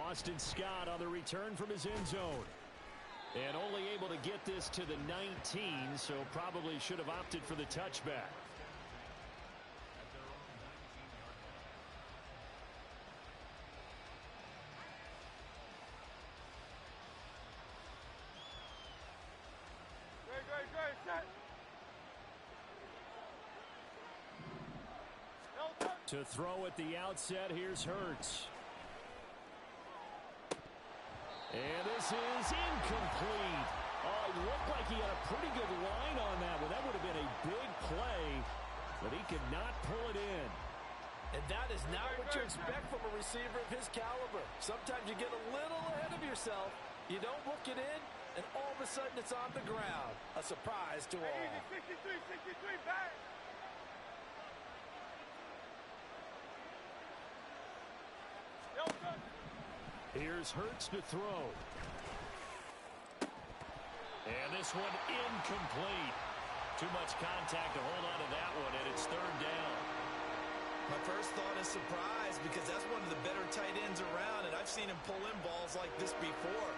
Boston Scott on the return from his end zone. And only able to get this to the 19, so probably should have opted for the touchback. Great, set. To throw at the outset, here's Hurts. And this is incomplete. Oh, it looked like he had a pretty good line on that one. That would have been a big play, but he could not pull it in. And that is not what you expect from a receiver of his caliber. Sometimes you get a little ahead of yourself. You don't look it in, and all of a sudden it's on the ground. A surprise to all. 63, back. Here's Hurts to throw. And this one incomplete. Too much contact to hold on to that one, and it's third down. My first thought is surprise because that's one of the better tight ends around, and I've seen him pull in balls like this before.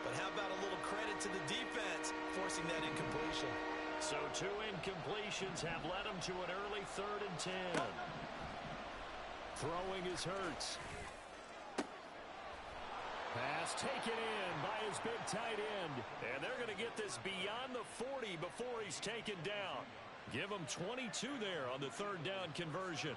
But how about a little credit to the defense forcing that incompletion? So 2 incompletions have led him to an early 3rd and 10. Throwing is Hurts. Pass taken in by his big tight end. And they're going to get this beyond the 40 before he's taken down. Give him 22 there on the 3rd down conversion.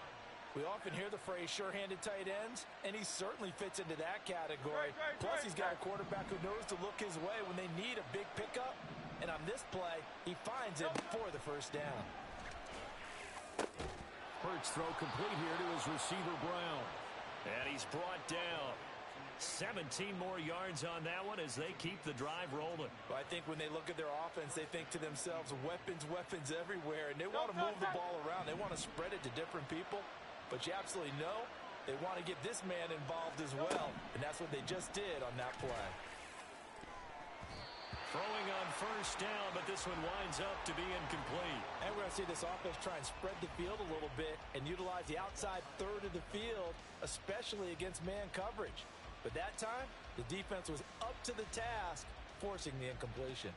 We often hear the phrase sure-handed tight ends, and he certainly fits into that category. Plus, he's got a quarterback who knows to look his way when they need a big pickup. And on this play, he finds it for the 1st down. Hurts throw complete here to his receiver Brown. And he's brought down. 17 more yards on that one as they keep the drive rolling. Well, I think when they look at their offense, they think to themselves, weapons, weapons everywhere. And they want to move the ball around. They want to spread it to different people. But you absolutely know they want to get this man involved as well. And that's what they just did on that play. Throwing on 1st down, but this one winds up to be incomplete. And we're going to see this offense try and spread the field a little bit and utilize the outside 3rd of the field, especially against man coverage. But that time, the defense was up to the task, forcing the incompletion.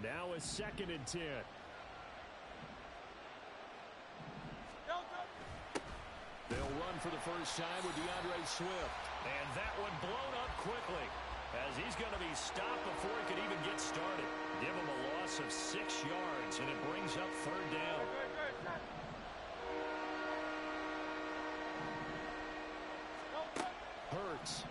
Now a 2nd and 10. They'll run for the first time with DeAndre Swift. And that one blown up quickly as he's going to be stopped before he could even get started. Give him a loss of 6 yards, and it brings up 3rd down. Hurts.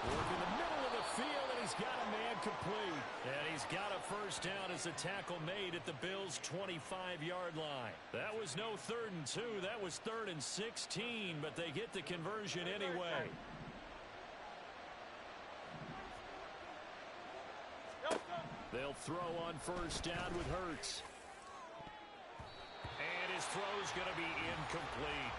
Working the middle of the field, and he's got a man complete. And he's got a 1st down as a tackle made at the Bills' 25-yard line. That was no 3rd and 2. That was 3rd and 16, but they get the conversion anyway. They'll throw on 1st down with Hurts. And his throw's going to be incomplete.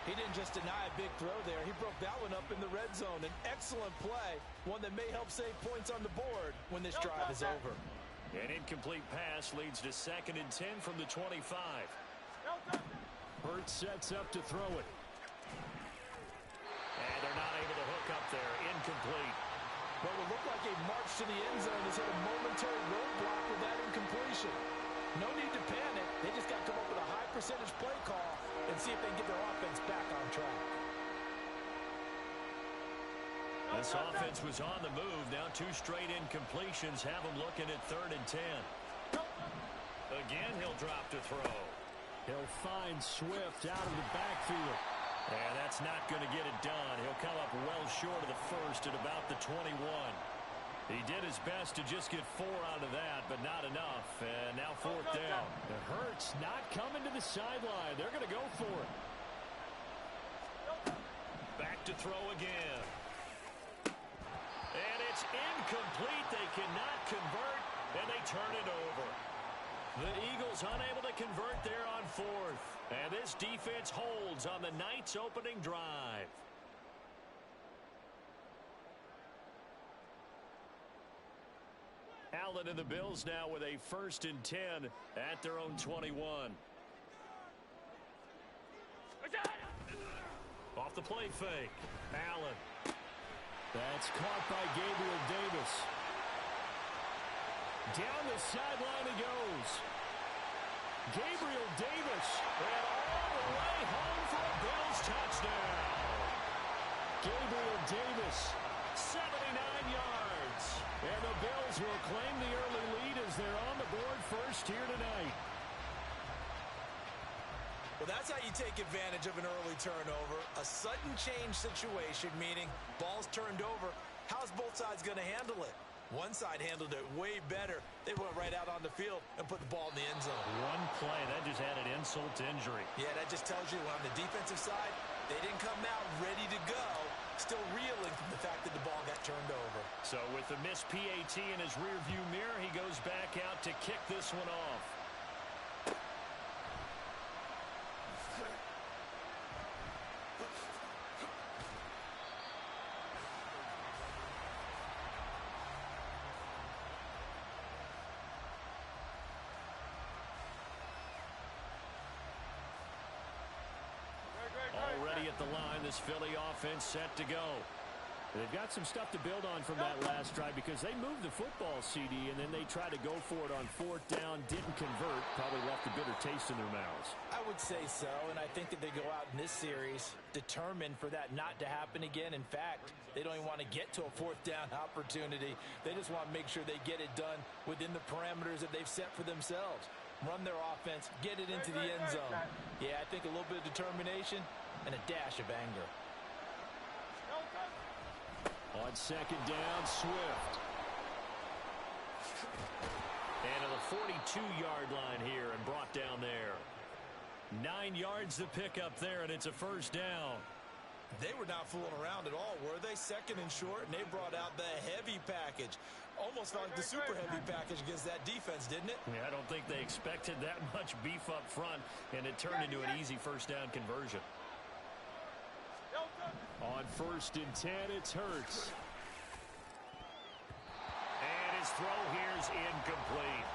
He didn't just deny a big throw there. He broke that one up in the red zone. An excellent play, one that may help save points on the board when this drive is over. An incomplete pass leads to 2nd and 10 from the 25. Hurts sets up to throw it. And they're not able to hook up there. Incomplete. What would look like a march to the end zone has hit a momentary roadblock with that incompletion. No need to panic. They just got to come up with a high percentage play call and see if they can get their offense back on track. This offense was on the move. Now 2 straight incompletions have them looking at 3rd and 10. Again, he'll drop to throw. He'll find Swift out of the backfield. And that's not going to get it done. He'll come up well short of the 1st at about the 21. He did his best to just get 4 out of that, but not enough. And now 4th down. It hurts not coming to the sideline. They're going to go for it. Back to throw again. And it's incomplete. They cannot convert, and they turn it over. The Eagles unable to convert there on 4th. And this defense holds on the night's opening drive. Allen and the Bills now with a 1st and 10 at their own 21. the play fake. Allen. That's caught by Gabriel Davis. Down the sideline he goes. Gabriel Davis. And all the way home for a Bills touchdown. Gabriel Davis, 79 yards. And the Bills will claim the early lead as they're on the board first here tonight. Well, that's how you take advantage of an early turnover. A sudden change situation, meaning ball's turned over. How's both sides going to handle it? One side handled it way better. They went right out on the field and put the ball in the end zone. One play, that just added insult to injury. Yeah, that just tells you on the defensive side, they didn't come out ready to go, still reeling from the fact that the ball got turned over. So with the missed PAT in his rearview mirror, he goes back out to kick this one off. Already at the line, this Philly offense set to go. They've got some stuff to build on from that last drive because they moved the football, CD, and then they tried to go for it on fourth down, didn't convert, probably left a bitter taste in their mouths. I would say so, and I think that they go out in this series determined for that not to happen again. In fact, they don't even want to get to a fourth down opportunity. They just want to make sure they get it done within the parameters that they've set for themselves. Run their offense, get it into the end zone. Yeah, I think a little bit of determination and a dash of anger. On second down, Swift. And to the 42-yard line here and brought down there. 9 yards to pick up there, and it's a first down. They were not fooling around at all, were they? Second and short, and they brought out the heavy package. Almost felt like the super heavy package against that defense, didn't it? Yeah, I don't think they expected that much beef up front, and it turned into an easy first down conversion. On 1st and 10, it's Hurts. And his throw here is incomplete.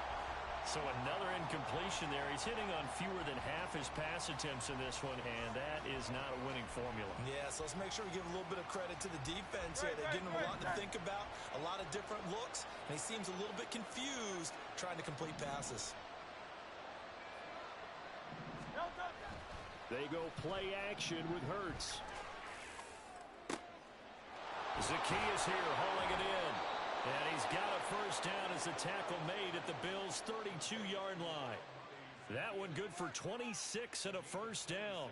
So another incompletion there. He's hitting on fewer than half his pass attempts in this one, and that is not a winning formula. Yeah, so let's make sure we give a little bit of credit to the defense here. They're giving him a lot to think about, a lot of different looks, and he seems a little bit confused trying to complete passes. They go play action with Hurts. Zacchaeus here hauling it in. And he's got a first down as the tackle made at the Bills' 32-yard line. That one good for 26 and a first down.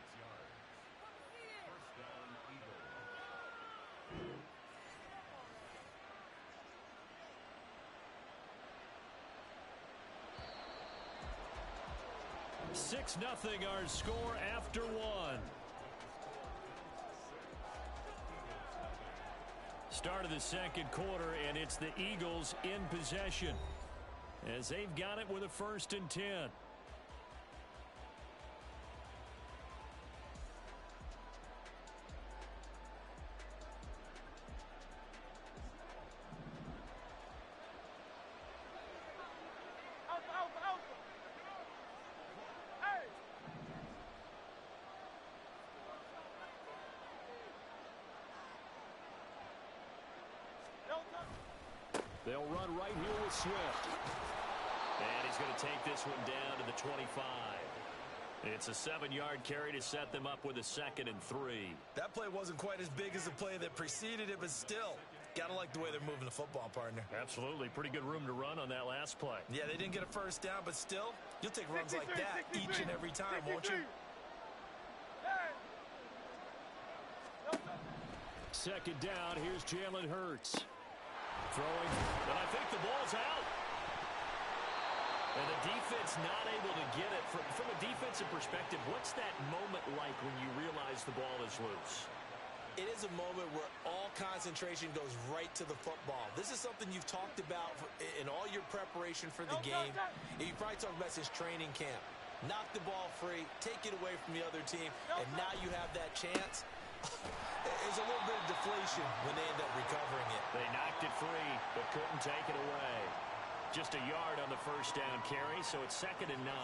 Six nothing our score after one. Start of the second quarter, and it's the Eagles in possession as they've got it with a 1st and 10. They'll run right here with Swift. And he's going to take this one down to the 25. It's a 7-yard carry to set them up with a 2nd and 3. That play wasn't quite as big as the play that preceded it, but still, got to like the way they're moving the football, partner. Absolutely. Pretty good room to run on that last play. Yeah, they didn't get a first down, but still, you'll take runs like that each and every time, won't you? Second down, here's Jalen Hurts. Throwing, and I think the ball's out. And the defense not able to get it. From a defensive perspective, what's that moment like when you realize the ball is loose? It is a moment where all concentration goes right to the football. This is something you've talked about in all your preparation for the game. You probably talked about this training camp. Knock the ball free, take it away from the other team, and now you have that chance. There's a little bit of deflation when they end up recovering it. They knocked it free, but couldn't take it away. Just a yard on the first down carry, so it's 2nd and 9.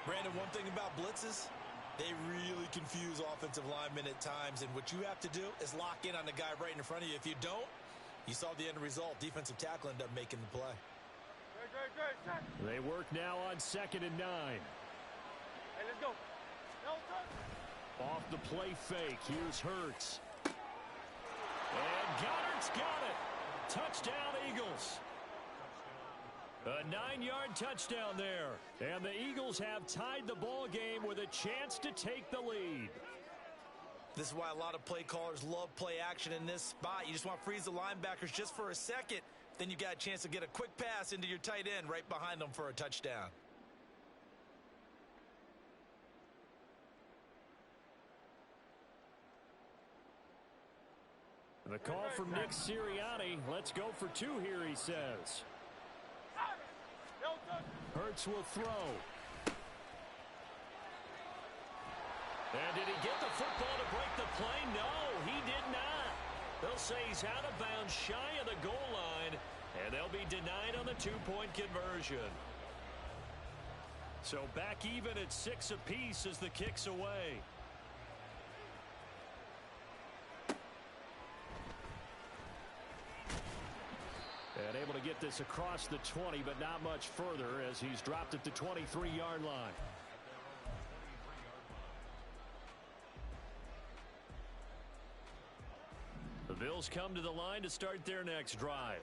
Brandon, one thing about blitzes, They really confuse offensive linemen at times, and what you have to do is lock in on the guy right in front of you. If you don't, you saw the end result. Defensive tackle ended up making the play. They work now on 2nd and 9. Hey, let's go. Off the play fake. Here's Hurts. And Goddard's got it. Touchdown, Eagles. A 9-yard touchdown there. And the Eagles have tied the ball game with a chance to take the lead. This is why a lot of play callers love play action in this spot. You just want to freeze the linebackers just for a second. Then you got a chance to get a quick pass into your tight end right behind them for a touchdown. The call from Nick Sirianni. Let's go for 2 here, he says. Hurts will throw. And did he get the football to break the play? No, he did not. They'll say he's out of bounds shy of the goal line, and they'll be denied on the 2-point conversion. So back even at 6 apiece as the kick's away. And able to get this across the 20, but not much further as he's dropped at the 23-yard line. The Bills come to the line to start their next drive.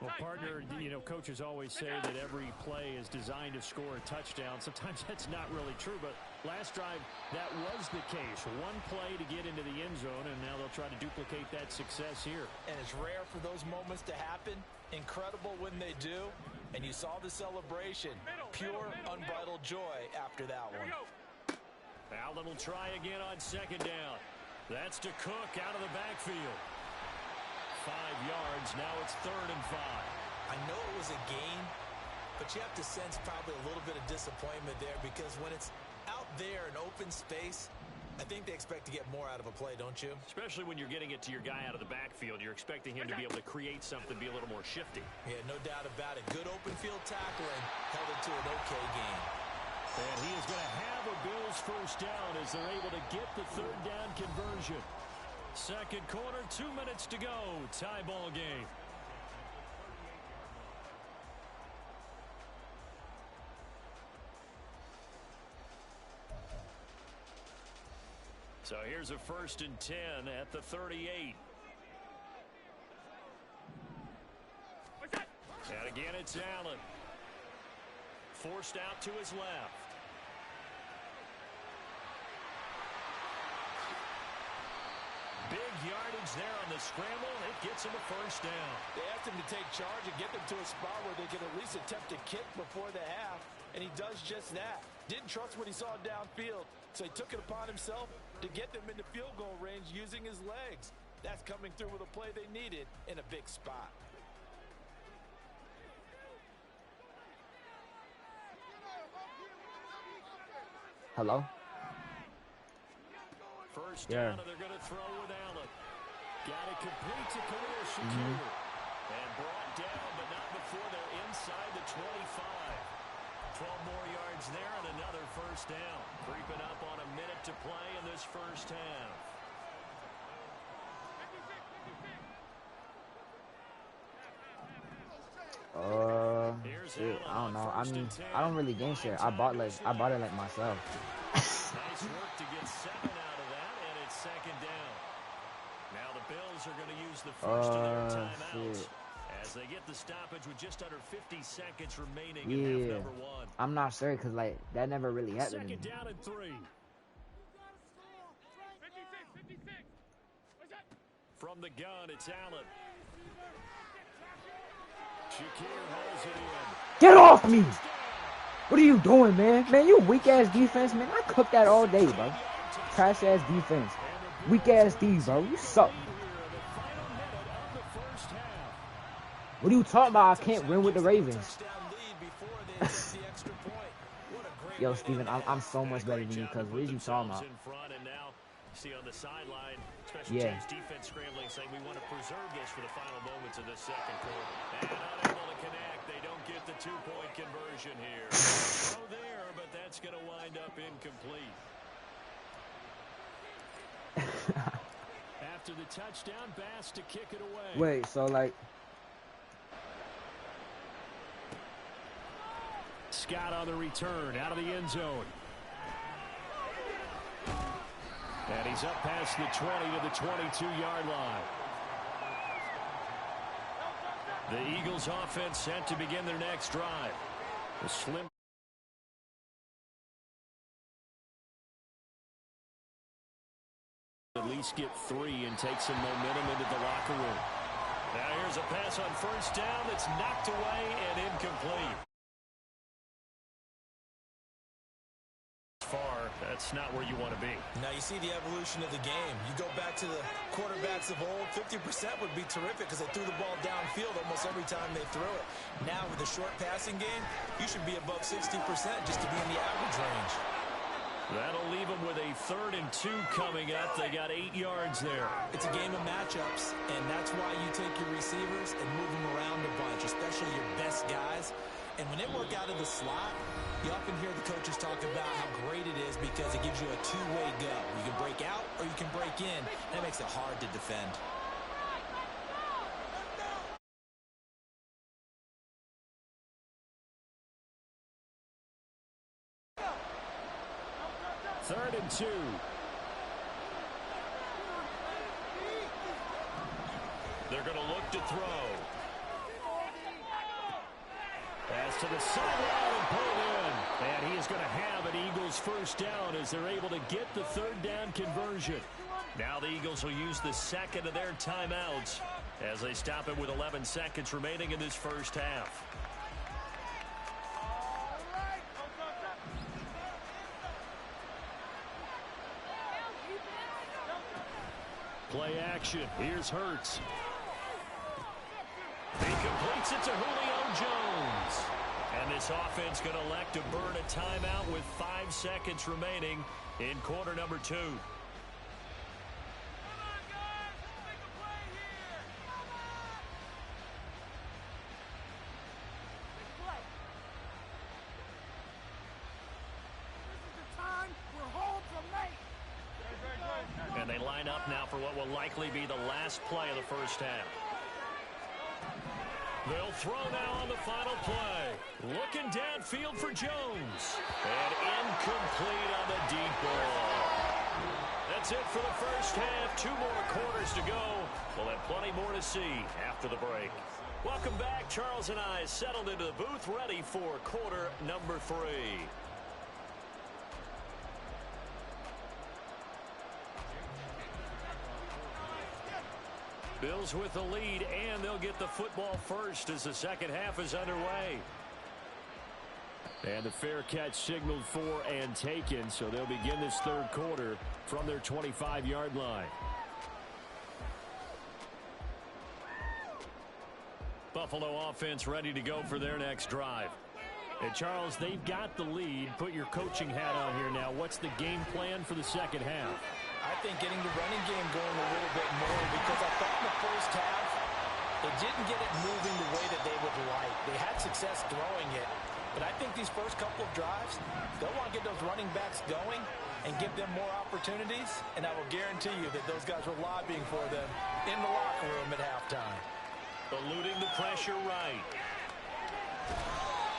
Well, partner, you know, coaches always say that every play is designed to score a touchdown. Sometimes that's not really true, but last drive, that was the case. One play to get into the end zone, and now they'll try to duplicate that success here. And it's rare for those moments to happen. Incredible when they do. And you saw the celebration. Pure, unbridled joy after that one. Allen will try again on 2nd down. That's to Cook out of the backfield. 5 yards. Now it's 3rd and 5. I know it was a gain, but you have to sense probably a little bit of disappointment there because when it's out there in open space, I think they expect to get more out of a play, don't you? Especially when you're getting it to your guy out of the backfield. You're expecting him to be able to create something, be a little more shifty. Yeah, no doubt about it. Good open field tackling held it to an okay game. And he is going to have a Bills first down as they're able to get the 3rd down conversion. 2nd quarter, 2 minutes to go. Tie ball game. So here's a 1st and 10 at the 38. And again, it's Allen. Forced out to his left. Big yardage there on the scramble. It gets him a first down. They asked him to take charge and get them to a spot where they could at least attempt a kick before the half, and he does just that. Didn't trust what he saw downfield, so he took it upon himself to get them into field goal range using his legs. That's coming through with a play they needed in a big spot. Hello? First down, and they're going to throw with Allen. Got it complete to Khalil Shakir. And brought down, but not before they're inside the 25. 12 more yards there and another first down. Creeping up on a minute to play in this first half. Shit, I don't know. I mean, I don't really game share. I bought it like myself. Nice work to get 7 out of that, and it's 2nd down. Now the Bills are going to use the first of their timeouts as they get the stoppage with just under 50 seconds remaining in half number 1. I'm not sure because like that never really happened. 2nd down and 3. From the gun, it's Allen. Shakir holds it in. Get off me! What are you doing, man? Man, you weak-ass defense, man. I cooked that all day, bro. Trash-ass defense. Weak-ass D, bro. You suck. What are you talking about? I can't win with the Ravens. Yo, Steven, I'm so much better than you because what are you talking about? See on the sideline, special teams defense scrambling, saying we want to preserve this for the final moments of this 2nd quarter. And unable to connect, they don't get the 2-point conversion here. Throw there, but that's going to wind up incomplete. touchdown pass to kick it away. Wait, so like... Scott on the return out of the end zone. And he's up past the 20 to the 22-yard line. The Eagles offense set to begin their next drive. The slim... At least get 3 and take some momentum into the locker room. Now here's a pass on first down that's knocked away and incomplete. Far, that's not where you want to be. Now you see the evolution of the game. You go back to the quarterbacks of old, 50% would be terrific because they threw the ball downfield almost every time they threw it. Now with the short passing game, you should be above 60% just to be in the average range. That'll leave them with a 3rd and 2 coming up. They got 8 yards there. It's a game of matchups, and that's why you take your receivers and move them around a bunch, especially your best guys. And when they work out of the slot, you often hear the coaches talk about how great it is because it gives you a two-way go. You can break out or you can break in, and it makes it hard to defend. Third and 2. They're going to look to throw. Pass to the sideline and pulled in. And he is going to have an Eagles first down as they're able to get the 3rd down conversion. Now the Eagles will use the 2nd of their timeouts as they stop it with 11 seconds remaining in this first half. Play action. Here's Hurts. He completes it to Julio Jones. And this offense going to elect to burn a timeout with 5 seconds remaining in quarter number 2. And they line up now for what will likely be the last play of the first half. They'll throw now on the final play. Looking downfield for Jones. And incomplete on the deep ball. That's it for the first half. 2 more quarters to go. We'll have plenty more to see after the break. Welcome back. Charles and I settled into the booth ready for quarter number 3. Bills with the lead, and they'll get the football first as the second half is underway. And the fair catch signaled for and taken, so they'll begin this 3rd quarter from their 25-yard line. Buffalo offense ready to go for their next drive. And Charles, they've got the lead. Put your coaching hat on here now. What's the game plan for the second half? I think getting the running game going a little bit more because I thought in the first half they didn't get it moving the way that they would like. They had success throwing it, but I think these first couple of drives, they'll want to get those running backs going and give them more opportunities, and I will guarantee you that those guys were lobbying for them in the locker room at halftime. Eluding the pressure right.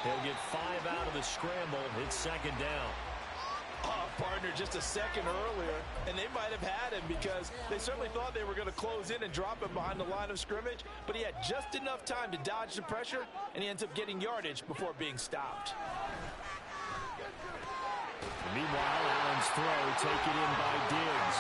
He'll get 5 out of the scramble. It's 2nd down. Partner just a second earlier, and they might have had him because they certainly thought they were going to close in and drop him behind the line of scrimmage, but he had just enough time to dodge the pressure, and he ends up getting yardage before being stopped. Meanwhile, Allen's throw taken in by Diggs.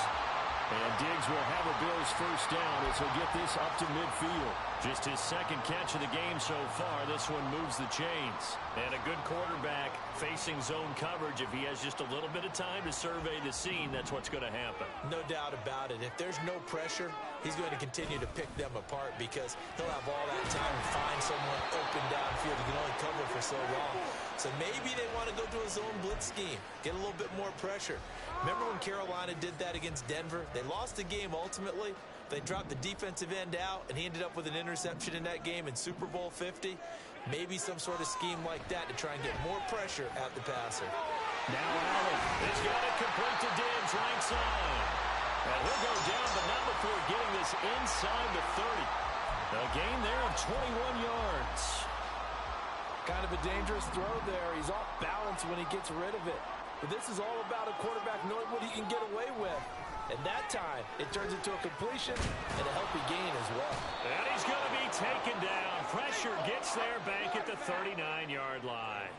And Diggs will have a Bills first down as he'll get this up to midfield. Just his 2nd catch of the game so far. This one moves the chains. And a good quarterback facing zone coverage. If he has just a little bit of time to survey the scene, that's what's going to happen. No doubt about it. If there's no pressure, he's going to continue to pick them apart because he'll have all that time to find someone open downfield. He can only cover for so long. So maybe they want to go to a zone blitz scheme, get a little bit more pressure. Remember when Carolina did that against Denver? They lost the game ultimately. They dropped the defensive end out, and he ended up with an interception in that game in Super Bowl 50. Maybe some sort of scheme like that to try and get more pressure at the passer. Now Allen has got it complete to Diggs, right side. And he'll go down, but not before getting this inside the 30. A gain there of 21 yards. Kind of a dangerous throw there. He's off balance when he gets rid of it. But this is all about a quarterback knowing what he can get away with. And that time, it turns into a completion and a healthy gain as well. And he's going to be taken down. Pressure gets there back at the 39-yard line.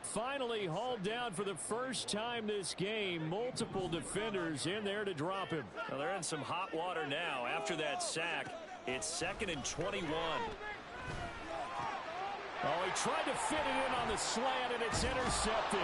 Finally hauled down for the first time this game. Multiple defenders in there to drop him. Well, they're in some hot water now. After that sack, it's 2nd and 21. Oh, he tried to fit it in on the slant, and it's intercepted.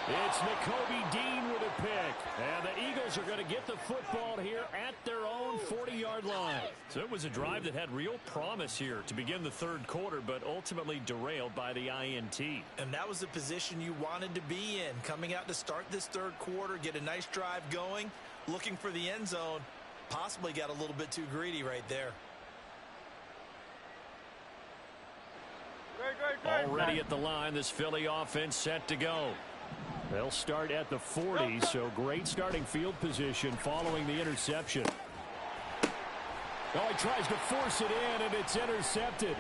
It's Nakobe Dean with a pick. And the Eagles are going to get the football here at their own 40-yard line. So it was a drive that had real promise here to begin the third quarter, but ultimately derailed by the INT. And that was the position you wanted to be in. Coming out to start this third quarter, get a nice drive going, looking for the end zone. Possibly got a little bit too greedy right there. Already at the line, this Philly offense set to go. They'll start at the 40, so great starting field position following the interception. Oh, he tries to force it in, and it's intercepted.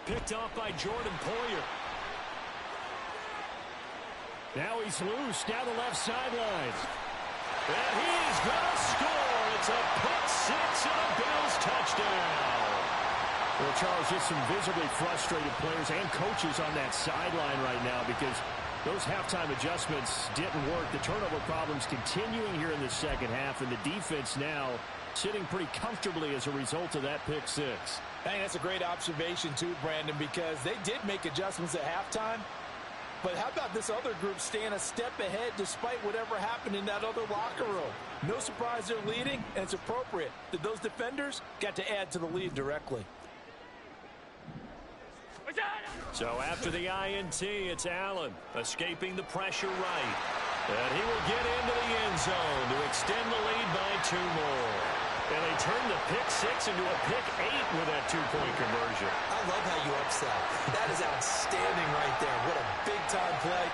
Picked off by Jordan Poyer. Now he's loose down the left sideline. And he's going to score. It's a pick six and a Bills touchdown. Well, Charles, just some visibly frustrated players and coaches on that sideline right now because those halftime adjustments didn't work. The turnover problems continuing here in the second half, and the defense now sitting pretty comfortably as a result of that pick six. I think that's a great observation too, Brandon, because they did make adjustments at halftime. But how about this other group staying a step ahead despite whatever happened in that other locker room? No surprise they're leading, and it's appropriate that those defenders got to add to the lead directly. So after the INT, it's Allen escaping the pressure right. And he will get into the end zone to extend the lead by 2 more. And they turn the pick six into a pick 8 with that 2-point conversion. I love how you upsell. That is outstanding right there. What a big-time play.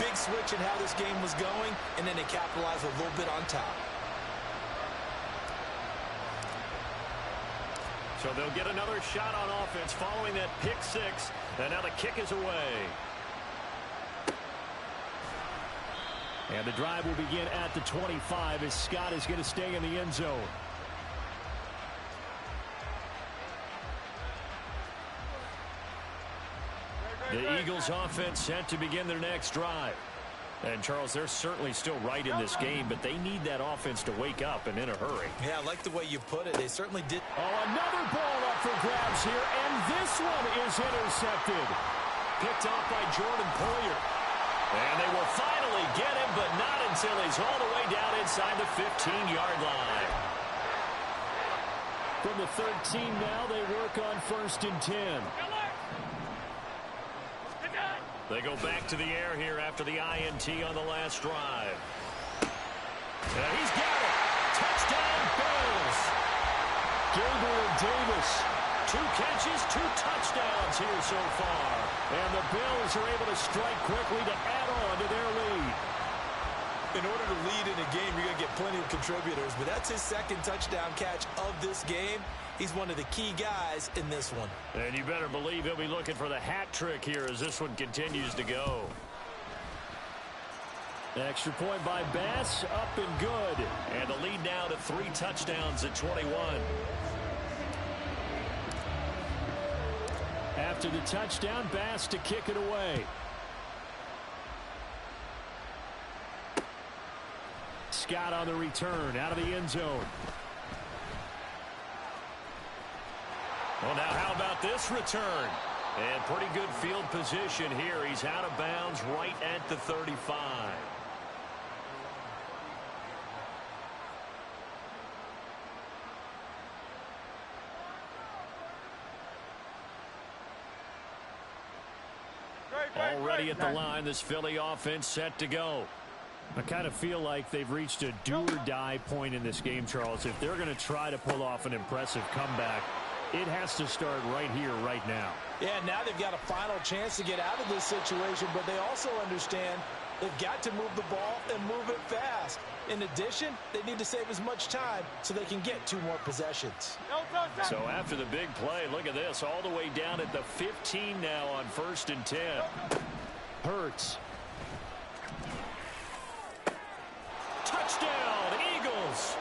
Big switch in how this game was going, and then they capitalized a little bit on top. So they'll get another shot on offense following that pick six. And now the kick is away. And the drive will begin at the 25 as Scott is going to stay in the end zone. The Eagles offense set to begin their next drive. And, Charles, they're certainly still right in this game, but they need that offense to wake up and in a hurry. Yeah, I like the way you put it. They certainly did. Oh, another ball up for grabs here, and this one is intercepted. Picked off by Jordan Poyer. And they will finally get him, but not until he's all the way down inside the 15-yard line. From the 13 now, they work on 1st and 10. They go back to the air here after the INT on the last drive. And he's got it. Touchdown, Bills. Gabriel Davis. 2 catches, 2 touchdowns here so far. And the Bills are able to strike quickly to add on to their lead. In order to lead in a game, you're going to get plenty of contributors, but that's his 2nd touchdown catch of this game. He's one of the key guys in this one. And you better believe he'll be looking for the hat trick here as this one continues to go. Extra point by Bass, up and good. And the lead now to 3 touchdowns at 21. After the touchdown, Bass to kick it away. Scott on the return out of the end zone. Well, now how about this return? And pretty good field position here. He's out of bounds right at the 35. Already at the line, this Philly offense set to go. I kind of feel like they've reached a do-or-die point in this game, Charles. If they're going to try to pull off an impressive comeback, it has to start right here, right now. Yeah, now they've got a final chance to get out of this situation, but they also understand they've got to move the ball and move it fast. In addition, they need to save as much time so they can get 2 more possessions. So after the big play, look at this, all the way down at the 15 now on 1st and 10. Hurts. Touchdown, Eagles.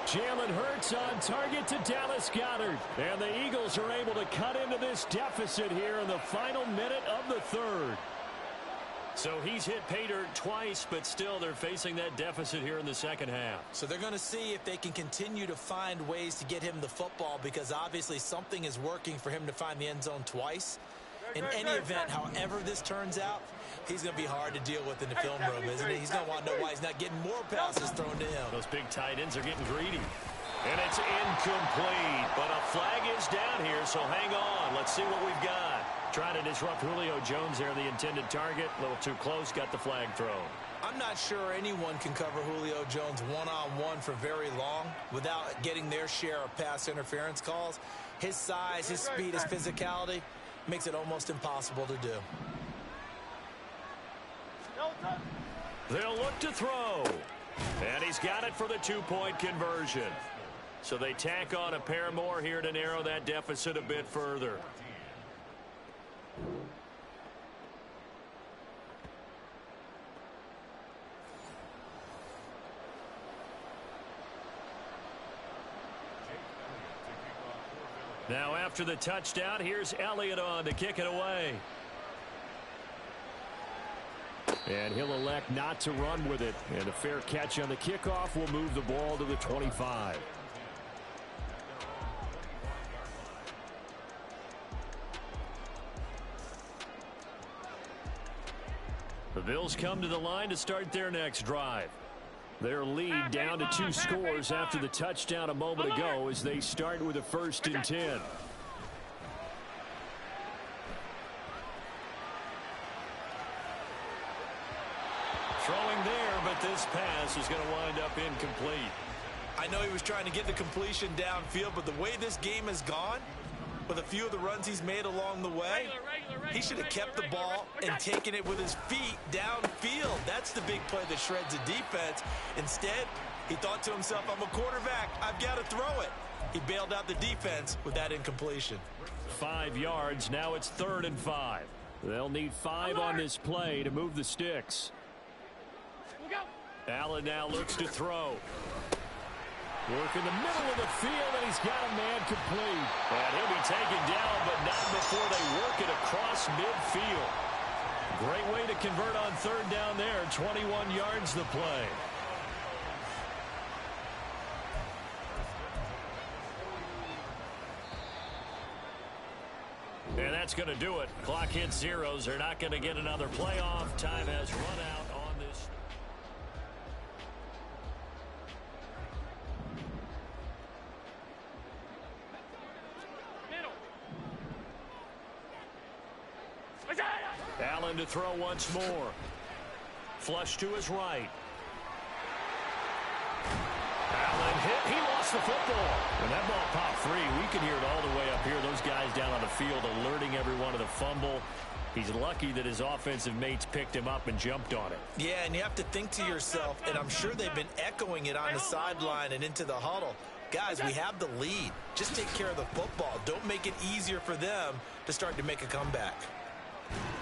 Jalen Hurts on target to Dallas Goedert. And the Eagles are able to cut into this deficit here in the final minute of the 3rd. So he's hit pay dirt twice, but still they're facing that deficit here in the 2nd half. So they're going to see if they can continue to find ways to get him the football, because obviously something is working for him to find the end zone twice. In any event, however this turns out, he's going to be hard to deal with in the film room, isn't he? He's going to want to know why he's not getting more passes thrown to him. Those big tight ends are getting greedy. And it's incomplete, but a flag is down here, so hang on. Let's see what we've got. Trying to disrupt Julio Jones there, the intended target. A little too close, got the flag thrown. I'm not sure anyone can cover Julio Jones one-on-one for very long without getting their share of pass interference calls. His size, his speed, his physicality makes it almost impossible to do. They'll look to throw. And he's got it for the 2-point conversion. So they tack on a pair more here to narrow that deficit a bit further. Now after the touchdown, here's Elliott on to kick it away. And he'll elect not to run with it. And a fair catch on the kickoff will move the ball to the 25. The Bills come to the line to start their next drive. Their lead down to 2 scores after the touchdown a moment ago as they start with a 1st and 10. Throwing there, but this pass is going to wind up incomplete. I know he was trying to get the completion downfield, but the way this game has gone, with a few of the runs he's made along the way, he should have kept the ball and taken it with his feet downfield. That's the big play that shreds the defense. Instead, he thought to himself, I'm a quarterback, I've got to throw it. He bailed out the defense with that incompletion. 5 yards, now it's 3rd and 5. They'll need 5 on this play to move the sticks. Allen now looks to throw. Work in the middle of the field, and he's got a man complete. And he'll be taken down, but not before they work it across midfield. Great way to convert on 3rd down there. 21 yards the play. And that's going to do it. Clock hits zeros. They're not going to get another playoff. Time has run out on this. Allen to throw once more. Flush to his right. Allen hit. He lost the football. When that ball popped free, we could hear it all the way up here. Those guys down on the field alerting everyone of the fumble. He's lucky that his offensive mates picked him up and jumped on it. Yeah, and you have to think to yourself, and I'm sure they've been echoing it on the sideline and into the huddle. Guys, we have the lead. Just take care of the football. Don't make it easier for them to start to make a comeback.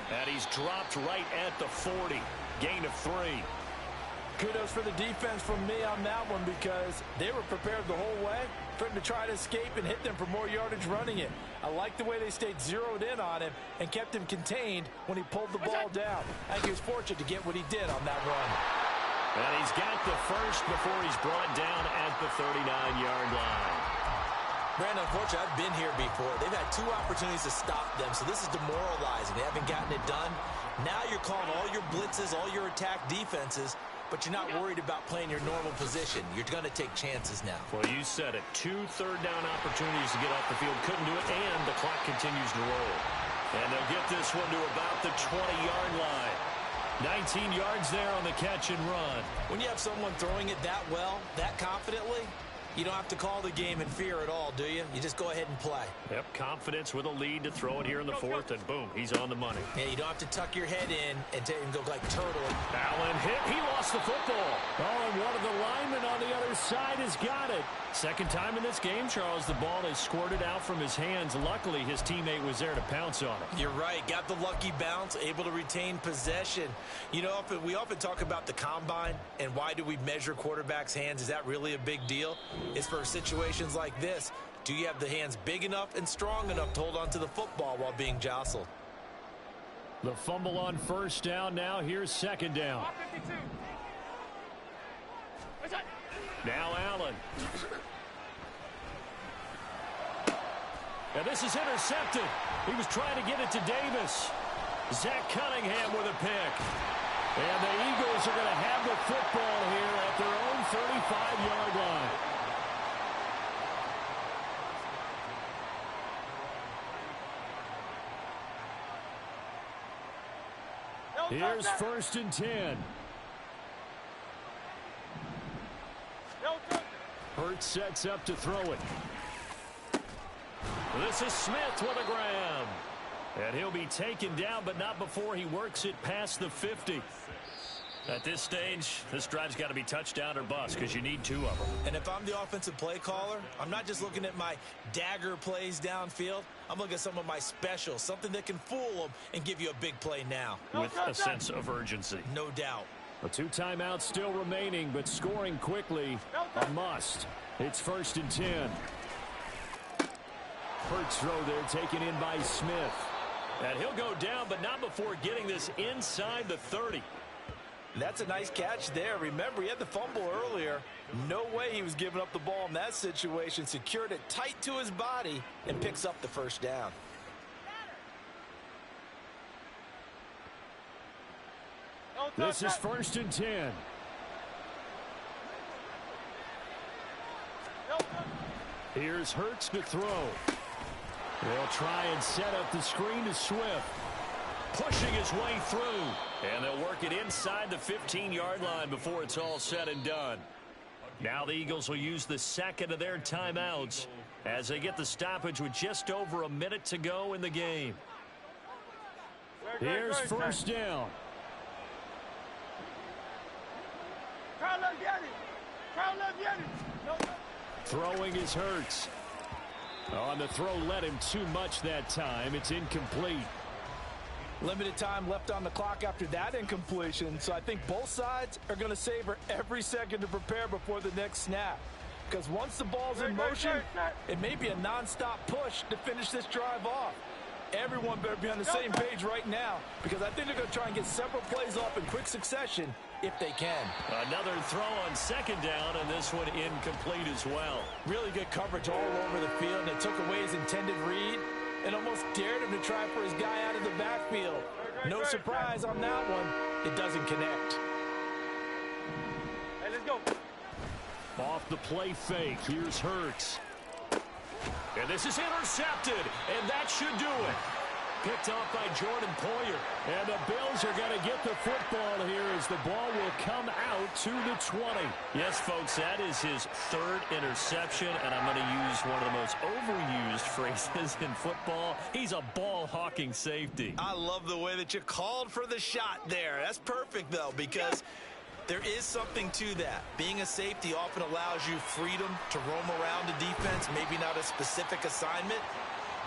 And he's dropped right at the 40. Gain of 3. Kudos for the defense from me on that one, because they were prepared the whole way for him to try to escape and hit them for more yardage running it. I like the way they stayed zeroed in on him and kept him contained when he pulled the ball down. I think he was fortunate to get what he did on that run. And he's got the first before he's brought down at the 39-yard line. Brandon, unfortunately, I've been here before. They've had 2 opportunities to stop them, so this is demoralizing. They haven't gotten it done. Now you're calling all your blitzes, all your attack defenses, but you're not worried about playing your normal position. You're going to take chances now. Well, you said it. 2 third-down opportunities to get off the field. Couldn't do it, and the clock continues to roll. And they'll get this one to about the 20-yard line. 19 yards there on the catch and run. When you have someone throwing it that well, that confidently, You don't have to call the game in fear at all, do you? You just go ahead and play. Yep, confidence with a lead to throw it here in the fourth, and boom, he's on the money. Yeah, you don't have to tuck your head in and go like turtle. Allen hit. He lost the football. Oh, and one of the linemen on the other side has got it. Second time in this game, Charles, the ball has squirted out from his hands. Luckily, his teammate was there to pounce on it. You're right. Got the lucky bounce, able to retain possession. You know, we often talk about the combine and why do we measure quarterbacks' hands. Is that really a big deal? It's for situations like this. Do you have the hands big enough and strong enough to hold on to the football while being jostled? The fumble on first down now. Here's second down. Now Allen. And this is intercepted. He was trying to get it to Davis. Zach Cunningham with a pick. And the Eagles are going to have the football here at their own 35-yard line. Here's first and 10. Hurts sets up to throw it. This is Smith with a grab. And he'll be taken down, but not before he works it past the 50. At this stage, this drive's got to be touchdown or bust because you need 2 of them. And if I'm the offensive play caller, I'm not just looking at my dagger plays downfield. I'm looking at some of my specials, something that can fool them and give you a big play now. With a sense of urgency. No doubt. A 2 timeouts still remaining, but scoring quickly a must. It's first and 10. Hurts throw there taken in by Smith. And he'll go down, but not before getting this inside the 30. That's a nice catch there. Remember, he had the fumble earlier. No way he was giving up the ball in that situation. Secured it tight to his body and picks up the first down. This is first and 10. Here's Hurts to throw. They'll try and set up the screen to Swift. Pushing his way through. And they'll work it inside the 15-yard line before it's all said and done. Now the Eagles will use the second of their timeouts as they get the stoppage with just over a minute to go in the game. Here's first down. Throwing is Hurts. On the throw led him too much that time. It's incomplete. Limited time left on the clock after that incompletion, so I think both sides are going to savor every second to prepare before the next snap. Because once the ball's in motion, it may be a non-stop push to finish this drive off. Everyone better be on the same page right now, because I think they're going to try and get several plays off in quick succession if they can. Another throw on second down, and this one incomplete as well. Really good coverage all over the field, and it took away his intended read and almost dared him to try for his guy out of the backfield. No surprise on that one. It doesn't connect. Hey, let's go. Off the play fake, here's Hurts. And this is intercepted, and that should do it. Picked off by Jordan Poyer. And the Bills are going to get the football here as the ball will come out to the 20. Yes, folks, that is his 3rd interception, and I'm going to use one of the most overused phrases in football. He's a ball-hawking safety. I love the way that you called for the shot there. That's perfect, though, because there is something to that. Being a safety often allows you freedom to roam around the defense, maybe not a specific assignment.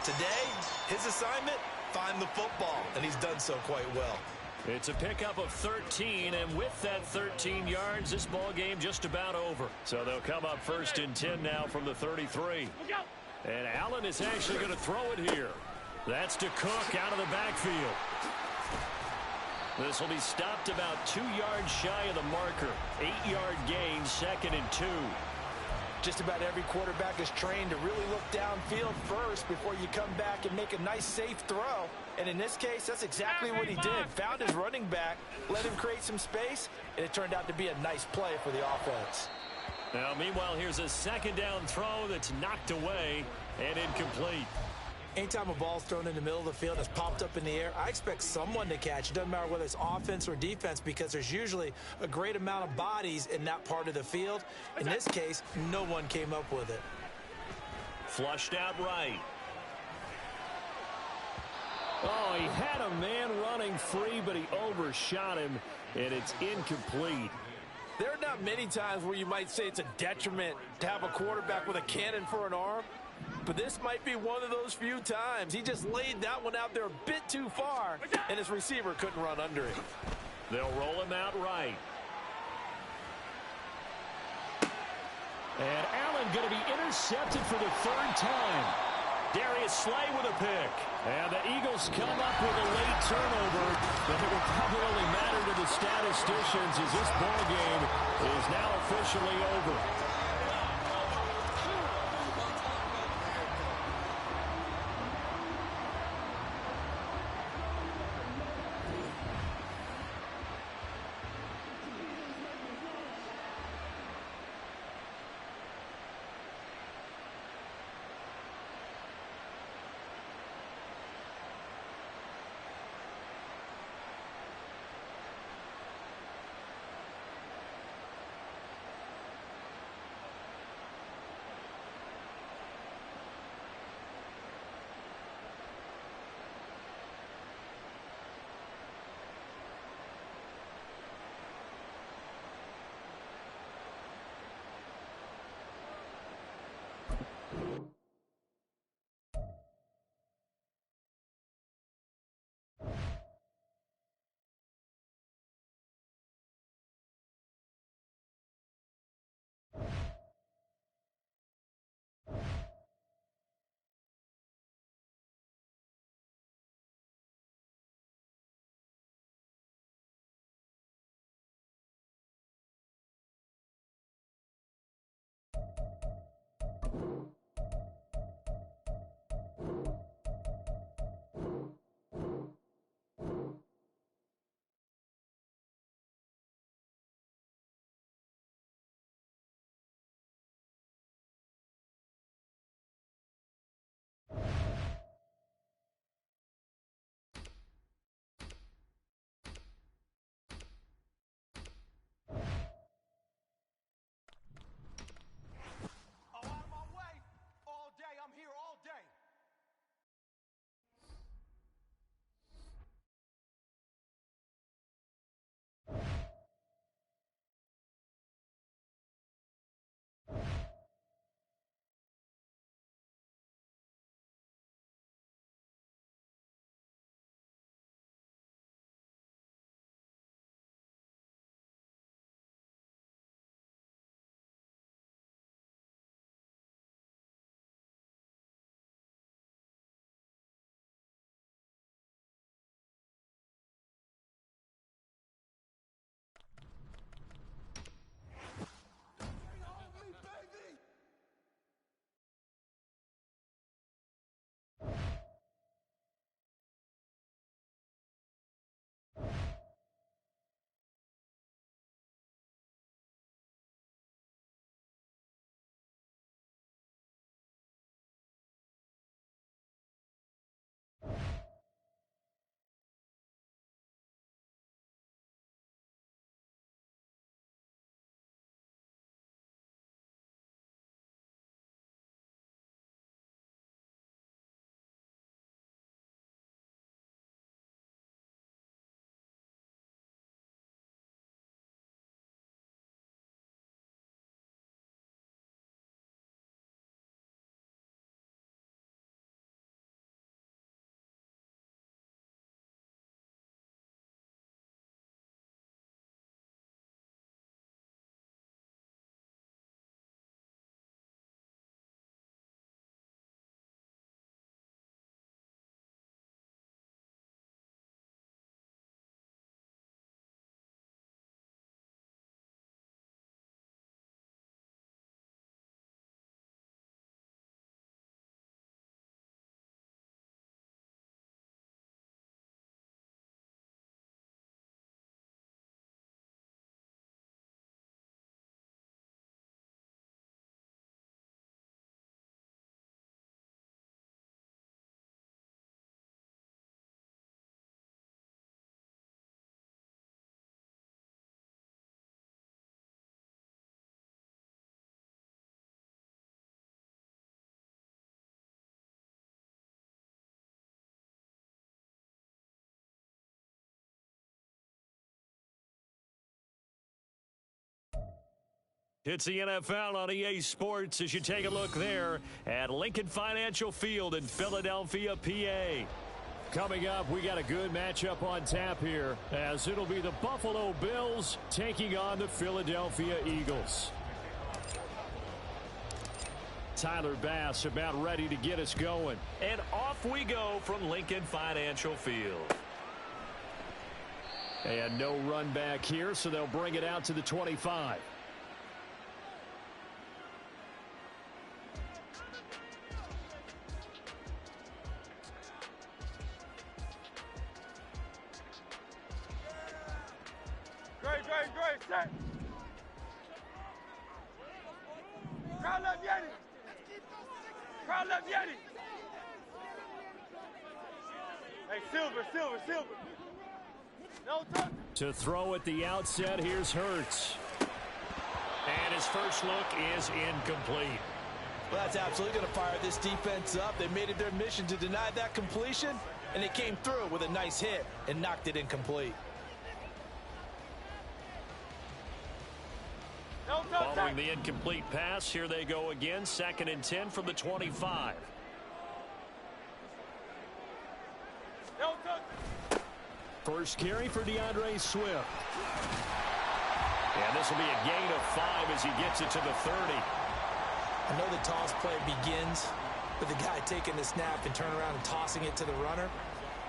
Today, his assignment, find the football, and he's done so quite well. It's a pickup of 13, and with that 13 yards, this ball game just about over. So they'll come up first and 10 now from the 33. And Allen is actually going to throw it here. That's to Cook out of the backfield. This will be stopped about 2 yards shy of the marker. 8-yard gain, 2nd and 2. Just about every quarterback is trained to really look downfield first before you come back and make a nice, safe throw. And in this case, that's exactly what he did. Found his running back, let him create some space, and it turned out to be a nice play for the offense. Now, meanwhile, here's a 2nd down throw that's knocked away and incomplete. Anytime a ball's thrown in the middle of the field, it's popped up in the air, I expect someone to catch. It doesn't matter whether it's offense or defense because there's usually a great amount of bodies in that part of the field. In this case, no one came up with it. Flushed out right. Oh, he had a man running free, but he overshot him, and it's incomplete. There are not many times where you might say it's a detriment to have a quarterback with a cannon for an arm, but this might be one of those few times. He just laid that one out there a bit too far, and his receiver couldn't run under it. They'll roll him out right. And Allen going to be intercepted for the third time. Darius Slay with a pick. And the Eagles come up with a late turnover, but it will probably only matter to the statisticians as this ball game is now officially over. It's the NFL on EA Sports as you take a look there at Lincoln Financial Field in Philadelphia, PA. Coming up, we got a good matchup on tap here as it'll be the Buffalo Bills taking on the Philadelphia Eagles. Tyler Bass about ready to get us going. And off we go from Lincoln Financial Field. And no run back here, so they'll bring it out to the 25. Great, set. Crowd left Yeti. Crowd left Yeti. Hey, Silver. No touch. To throw at the outset, here's Hurts. And his first look is incomplete. Well, that's absolutely going to fire this defense up. They made it their mission to deny that completion, and they came through with a nice hit and knocked it incomplete. Following the incomplete pass, here they go again. 2nd and 10 from the 25. First carry for DeAndre Swift. And this will be a gain of 5 as he gets it to the 30. I know the toss play begins with the guy taking the snap and turning around and tossing it to the runner.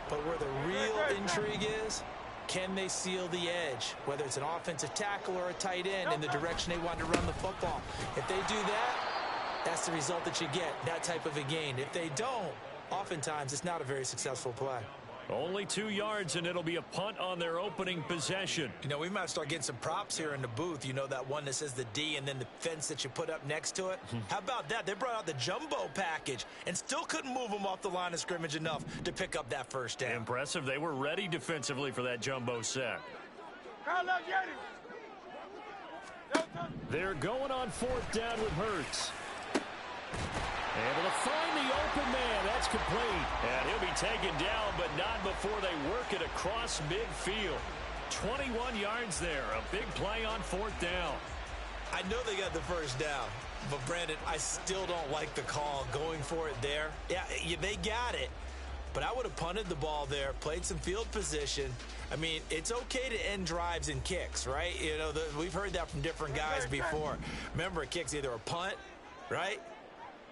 But where the real intrigue is, can they seal the edge, whether it's an offensive tackle or a tight end, in the direction they want to run the football? If they do that, that's the result that you get, that type of a gain. If they don't, oftentimes it's not a very successful play. Only 2 yards, and it'll be a punt on their opening possession. You know, we might start getting some props here in the booth. You know, that one that says the D and then the fence that you put up next to it? How about that? They brought out the jumbo package and still couldn't move them off the line of scrimmage enough to pick up that first down. Impressive. They were ready defensively for that jumbo set. They're going on 4th down with Hurts. Able to find the open man. That's complete. And he'll be taken down, but not before they work it across midfield. 21 yards there. A big play on 4th down. I know they got the first down, but Brandon, I still don't like the call going for it there. Yeah, they got it, but I would have punted the ball there, played some field position. I mean, it's okay to end drives and kicks, right? You know, we've heard that from different guys before. Remember, a kick's either a punt, right?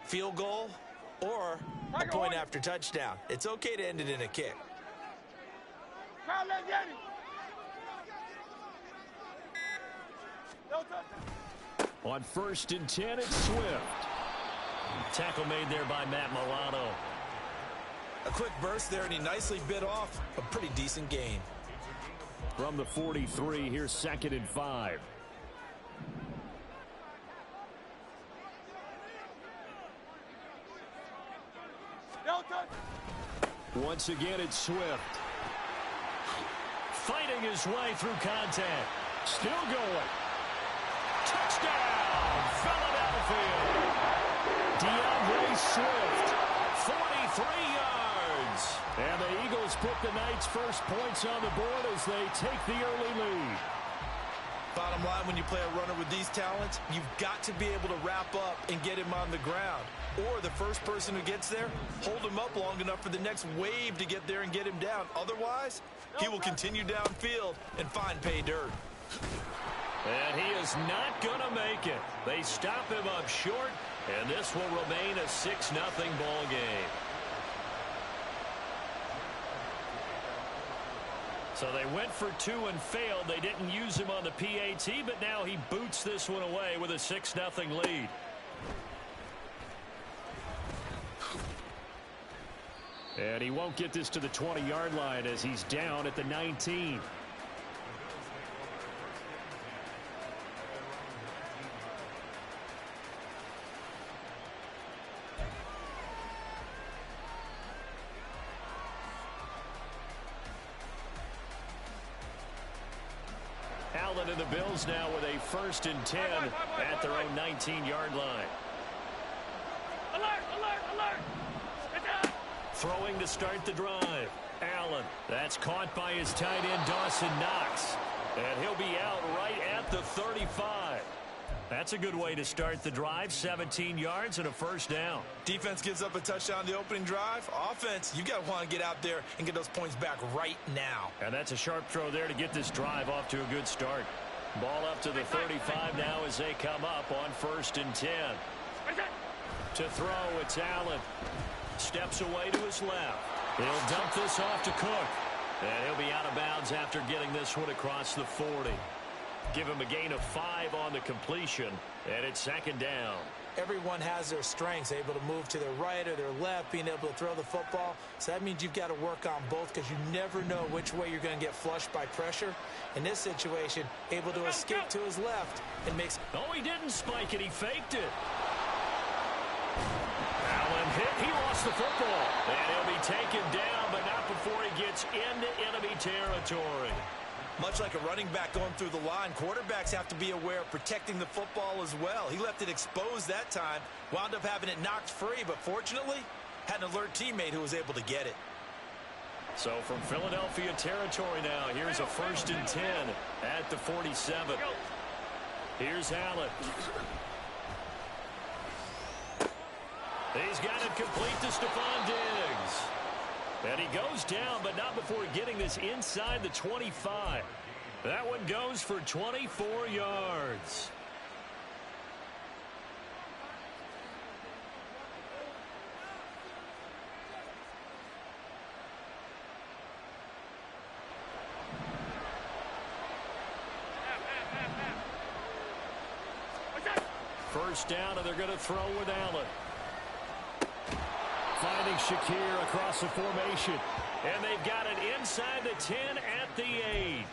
Field goal, or a point after touchdown. It's okay to end it in a kick. On 1st and 10, it's Swift. Tackle made there by Matt Milano. A quick burst there, and he nicely bit off a pretty decent gain. From the 43, here's 2nd and 5. Once again, it's Swift. Fighting his way through contact. Still going. Touchdown, Philadelphia. DeAndre Swift, 43 yards. And the Eagles put the night's first points on the board as they take the early lead. Bottom line, when you play a runner with these talents, you've got to be able to wrap up and get him on the ground. Or the first person who gets there, hold him up long enough for the next wave to get there and get him down. Otherwise, he will continue downfield and find pay dirt. And he is not going to make it. They stop him up short, and this will remain a 6-0 ball game. So they went for 2 and failed. They didn't use him on the PAT, but now he boots this one away with a 6-0 lead. And he won't get this to the 20-yard line as he's down at the 19. Allen and the Bills now with a 1st and 10 at their own 19-yard line. Alert! Throwing to start the drive. Allen. That's caught by his tight end, Dawson Knox. And he'll be out right at the 35. That's a good way to start the drive. 17 yards and a first down. Defense gives up a touchdown the opening drive. Offense, you got to want to get out there and get those points back right now. And that's a sharp throw there to get this drive off to a good start. Ball up to the 35 now as they come up on 1st and 10. To throw, it's Allen. Steps away to his left. He'll dump this off to Cook. And he'll be out of bounds after getting this one across the 40. Give him a gain of 5 on the completion, and it's 2nd down. Everyone has their strengths, able to move to their right or their left, being able to throw the football. So that means you've got to work on both because you never know which way you're going to get flushed by pressure. In this situation, able to escape to his left and makes... Oh, he didn't spike it. He faked it. Allen hit. He lost the football. And he'll be taken down, but not before he gets into enemy territory. Much like a running back going through the line, quarterbacks have to be aware of protecting the football as well. He left it exposed that time, wound up having it knocked free, but fortunately, had an alert teammate who was able to get it. So from Philadelphia territory now, here's a 1st and 10 at the 47. Here's Allen. He's got it complete to Stephon Diggs. And he goes down, but not before getting this inside the 25. That one goes for 24 yards. First down, and they're going to throw with Allen. Finding Shakir across the formation. And they've got it inside the 10 at the 8.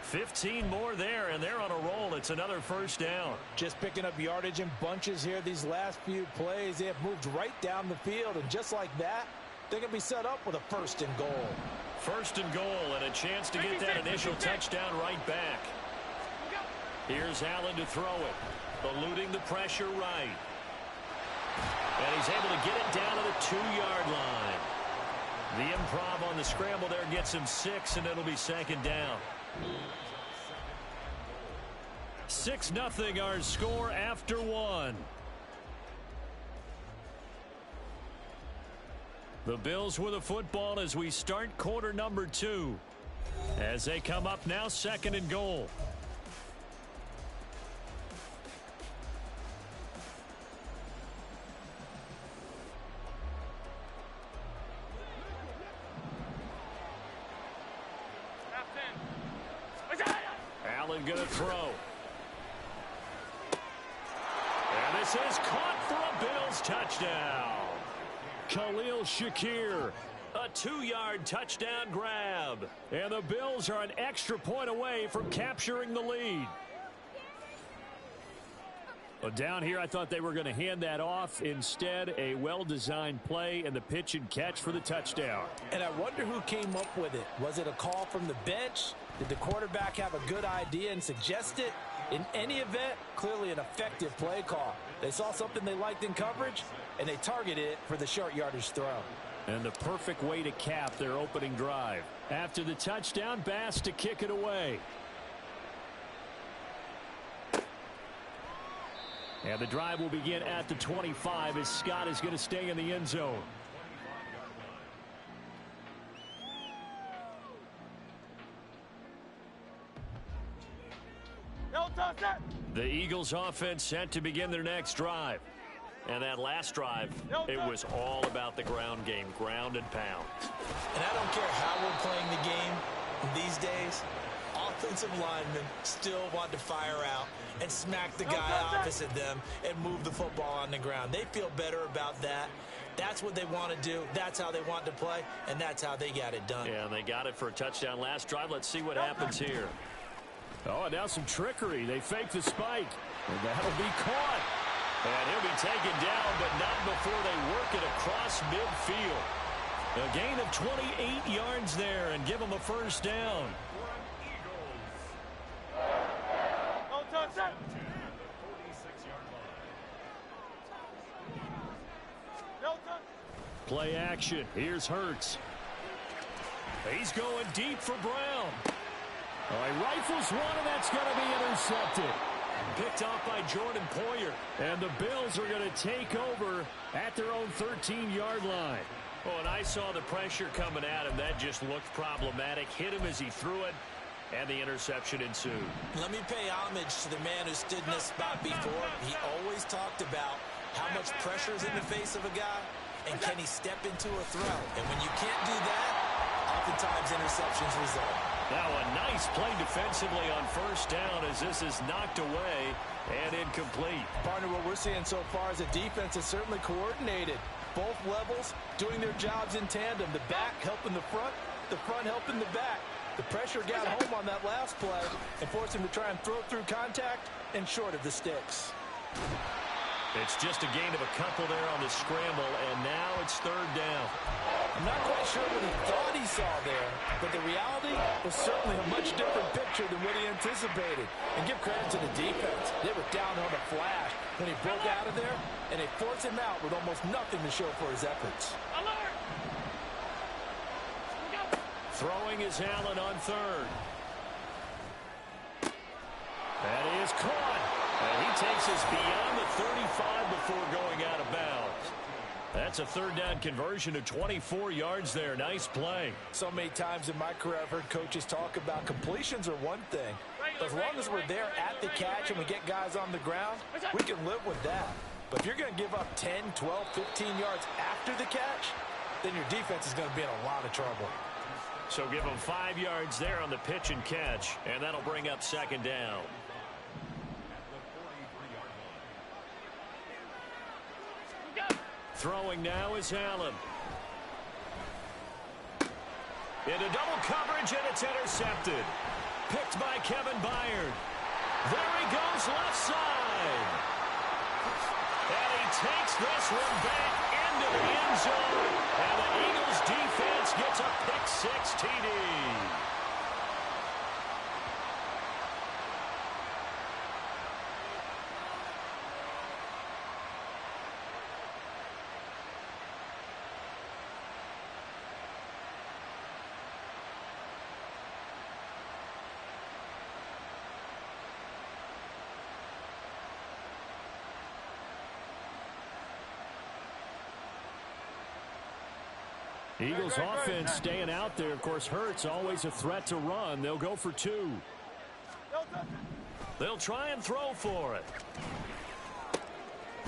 15 more there, and they're on a roll. It's another first down. Just picking up yardage in bunches here these last few plays. They have moved right down the field, and just like that, they're going to be set up with a 1st and goal. 1st and goal, and a chance to get that initial touchdown right back. Here's Allen to throw it. Eluding the pressure right. And he's able to get it down to the 2-yard line. The improv on the scramble there gets him 6, and it'll be 2nd down. 6-0 our score after 1. The Bills with the football as we start quarter number 2. As they come up now, 2nd and goal. Allen going to throw. And this is caught for a Bills touchdown. Khalil Shakir, a 2-yard touchdown grab. And the Bills are an extra point away from capturing the lead. Well, down here, I thought they were going to hand that off. Instead, a well-designed play and the pitch and catch for the touchdown. And I wonder who came up with it. Was it a call from the bench? Did the quarterback have a good idea and suggest it? In any event, clearly an effective play call. They saw something they liked in coverage, and they targeted it for the short yardage throw. And the perfect way to cap their opening drive. After the touchdown, Bass to kick it away. And the drive will begin at the 25 as Scott is going to stay in the end zone. The Eagles offense set to begin their next drive. And that last drive, it was all about the ground game, ground and pound. And I don't care how we're playing the game these days, offensive linemen still want to fire out and smack the guy opposite them and move the football on the ground. They feel better about that. That's what they want to do. That's how they want to play, and that's how they got it done. Yeah, and they got it for a touchdown last drive. Let's see what happens here. Oh, and now some trickery. They fake the spike, and that'll be caught. And he'll be taken down, but not before they work it across midfield. A gain of 28 yards there and give them a first down. Play action. Here's Hurts. He's going deep for Brown. Oh, he rifles one, and that's going to be intercepted. picked off by Jordan Poyer. And the Bills are going to take over at their own 13-yard line. Oh, and I saw the pressure coming at him. That just looked problematic. Hit him as he threw it, and the interception ensued. Let me pay homage to the man who stood in this spot before. He always talked about how much pressure is in the face of a guy, and can he step into a throw. And when you can't do that, oftentimes interceptions result. Now a nice play defensively on first down as this is knocked away and incomplete. Partner, what we're seeing so far is the defense is certainly coordinated. Both levels doing their jobs in tandem. The back helping the front helping the back. The pressure got home on that last play and forced him to try and throw through contact and short of the sticks. It's just a gain of a couple there on the scramble, and now it's third down. I'm not quite sure what he thought he saw there, but the reality was certainly a much different picture than what he anticipated. And give credit to the defense. They were down on a flash when he broke out of there, and they forced him out with almost nothing to show for his efforts. Throwing is Allen on third. That is caught. And he takes us beyond the 35 before going out of bounds. That's a third down conversion of 24 yards there. Nice play. So many times in my career I've heard coaches talk about completions are one thing. As long as we're there at the catch and we get guys on the ground, we can live with that. But if you're going to give up 10, 12, 15 yards after the catch, then your defense is going to be in a lot of trouble. So give them 5 yards there on the pitch and catch, and that'll bring up second down. Throwing now is Allen. Into double coverage, and it's intercepted. Picked by Kevin Byard. There he goes, left side. And he takes this one back into the end zone. And the Eagles defense gets a pick-6 TD. Eagles offense staying out there. Of course, Hurts always a threat to run. They'll go for 2. They'll try and throw for it.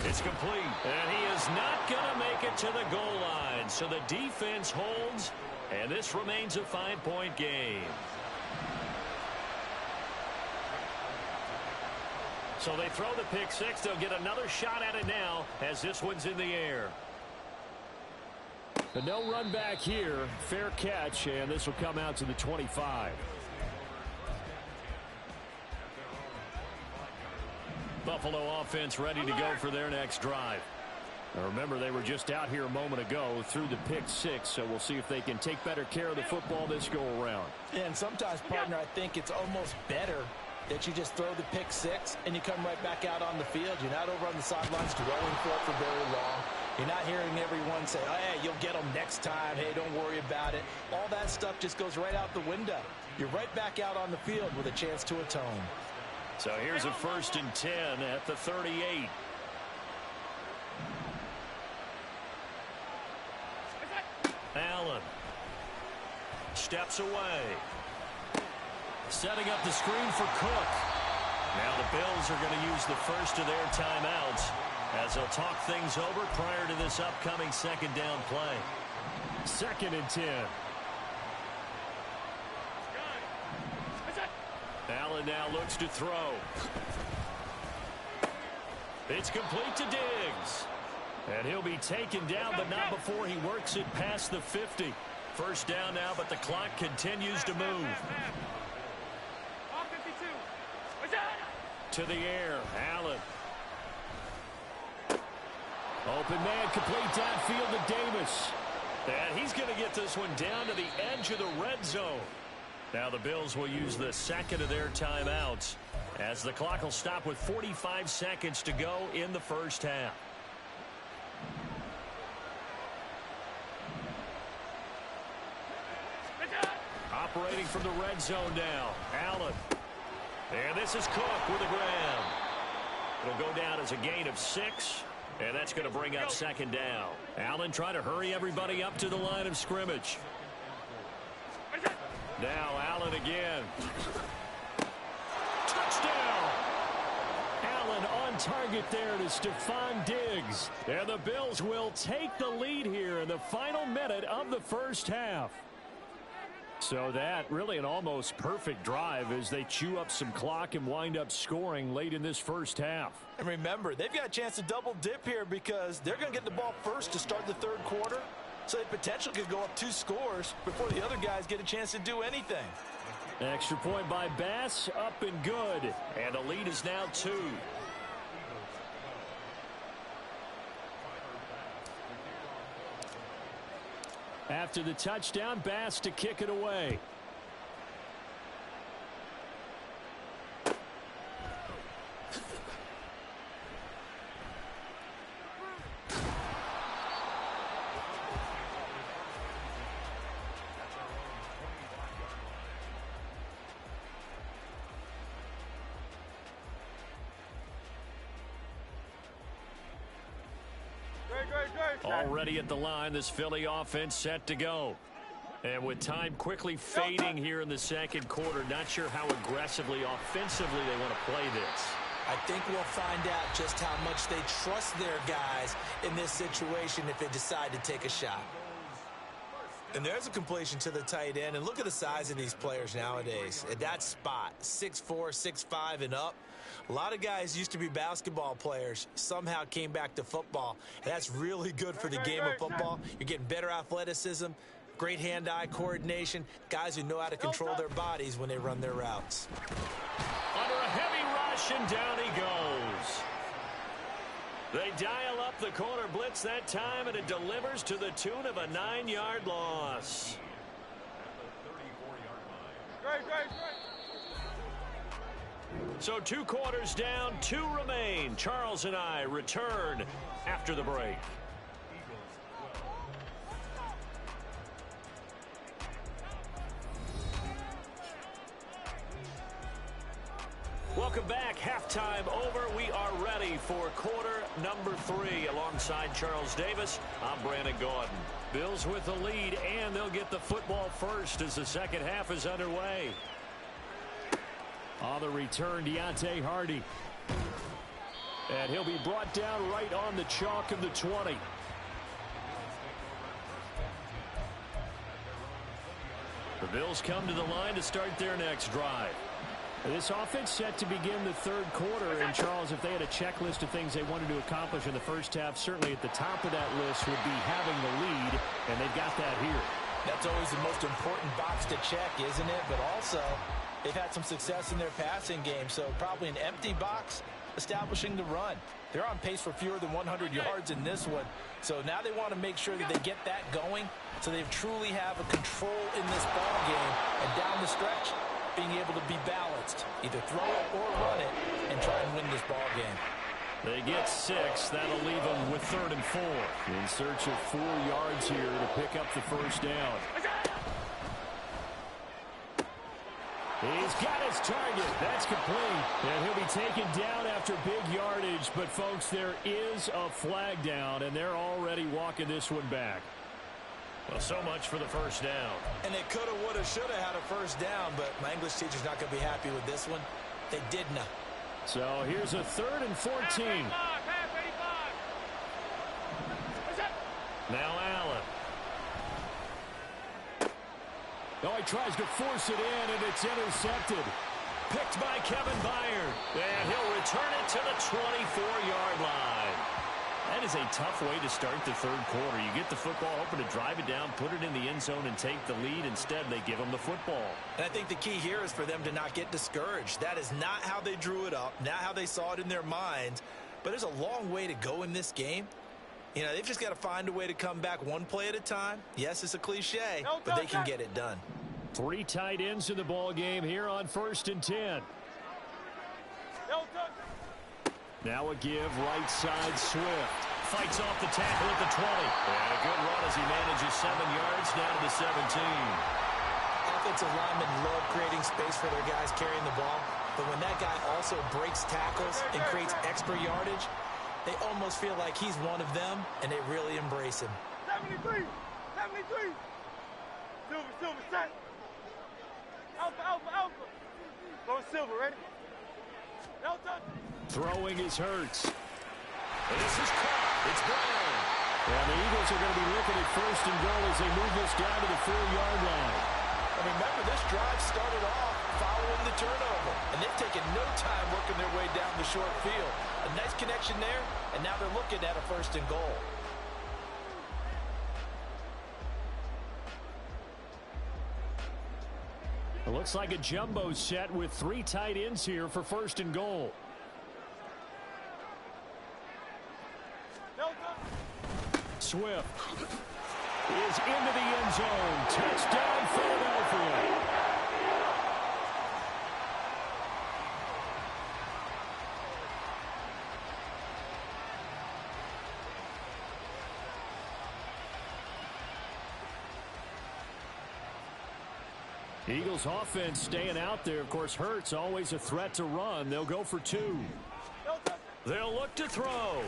It's complete. And he is not going to make it to the goal line. So the defense holds, and this remains a 5-point game. So they throw the pick-6. They'll get another shot at it now as this one's in the air. But no run back here. Fair catch, and this will come out to the 25. Buffalo offense ready to go for their next drive. Now remember, they were just out here a moment ago through the pick-6, so we'll see if they can take better care of the football this go-around. And sometimes, partner, I think it's almost better that you just throw the pick-6 and you come right back out on the field. You're not over on the sidelines dwelling for very long. You're not hearing everyone say, oh, hey, you'll get them next time. Hey, don't worry about it. All that stuff just goes right out the window. You're right back out on the field with a chance to atone. So here's a 1st and 10 at the 38. Allen steps away. Setting up the screen for Cook. Now the Bills are going to use the first of their timeouts as they'll talk things over prior to this upcoming second down play. 2nd and 10. Allen now looks to throw. It's complete to Diggs. And he'll be taken down, but not before he works it past the 50. First down now, but the clock continues to move. To the air, Allen. Open man, complete downfield to Davis. And he's going to get this one down to the edge of the red zone. Now the Bills will use the second of their timeouts as the clock will stop with 45 seconds to go in the first half. Operating from the red zone now, Allen. And this is Cook with a grab. It'll go down as a gain of 6, and that's going to bring up second down. Allen trying to hurry everybody up to the line of scrimmage. Now Allen again. Touchdown! Allen on target there to Stephon Diggs. And the Bills will take the lead here in the final minute of the first half. So that really an almost perfect drive as they chew up some clock and wind up scoring late in this first half. And remember, they've got a chance to double dip here because they're going to get the ball first to start the third quarter. So they potentially could go up 2 scores before the other guys get a chance to do anything. Extra point by Bass, up and good. And the lead is now 2. After the touchdown, Bass to kick it away. Already at the line, this Philly offense set to go. And with time quickly fading here in the second quarter, not sure how aggressively, offensively they want to play this. I think we'll find out just how much they trust their guys in this situation if they decide to take a shot. And there's a completion to the tight end. And look at the size of these players nowadays. At that spot, 6'4", 6'5", and up. A lot of guys used to be basketball players, somehow came back to football. And that's really good for the game of football. You're getting better athleticism, great hand-eye coordination, guys who know how to control their bodies when they run their routes. Under a heavy rush, and down he goes. They dial up the corner blitz that time, and it delivers to the tune of a 9-yard loss. Great. So 2 quarters down, 2 remain. Charles and I return after the break. Welcome back. Halftime over. We are ready for quarter number 3. Alongside Charles Davis, I'm Brandon Gaudin. Bills with the lead, and they'll get the football first as the second half is underway. On the return, Deontay Hardy. And he'll be brought down right on the chalk of the 20. The Bills come to the line to start their next drive. This offense set to begin the third quarter. And, Charles, if they had a checklist of things they wanted to accomplish in the first half, certainly at the top of that list would be having the lead, and they've got that here. That's always the most important box to check, isn't it? But also, they've had some success in their passing game, so probably an empty box establishing the run. They're on pace for fewer than 100 yards in this one, so now they want to make sure that they get that going so they truly have a control in this ball game, and down the stretch, being able to be balanced, either throw it or run it, and try and win this ball game. They get 6. That'll leave them with 3rd and 4. In search of 4 yards here to pick up the first down. He's got his target. That's complete. And he'll be taken down after big yardage. But, folks, there is a flag down, and they're already walking this one back. Well, so much for the first down. And they could have, would have, should have had a first down, but my English teacher's not going to be happy with this one. They didn't. So here's a 3rd and 14. Now Allen. Oh, he tries to force it in, and it's intercepted. Picked by Kevin Byard. And he'll return it to the 24-yard line. That is a tough way to start the third quarter. You get the football, hoping to drive it down, put it in the end zone, and take the lead. Instead, they give them the football. And I think the key here is for them to not get discouraged. That is not how they drew it up, not how they saw it in their minds. But there's a long way to go in this game. You know, they've just got to find a way to come back one play at a time. Yes, it's a cliche, but they can get it done. 3 tight ends in the ball game here on 1st and 10. Now a give, right side, Swift. Fights off the tackle at the 20. And a good run as he manages 7 yards down to the 17. Offensive linemen love creating space for their guys carrying the ball. but when that guy also breaks tackles and creates extra yardage, they almost feel like he's one of them, and they really embrace him. 73! 73! Silver, set! Alpha! Go Silver, ready? No touch! Throwing is Hurts. This is caught. It's Brown. And the Eagles are going to be looking at first and goal as they move this down to the 4-yard line. And remember, this drive started off following the turnover, and they've taken no time working their way down the short field. A nice connection there, and now they're looking at a first and goal. It looks like a jumbo set with 3 tight ends here for first and goal. No touch! Swift is into the end zone. Touchdown, Philadelphia. Eagles offense staying out there. Of course, Hurts always a threat to run. They'll go for 2. They'll look to throw.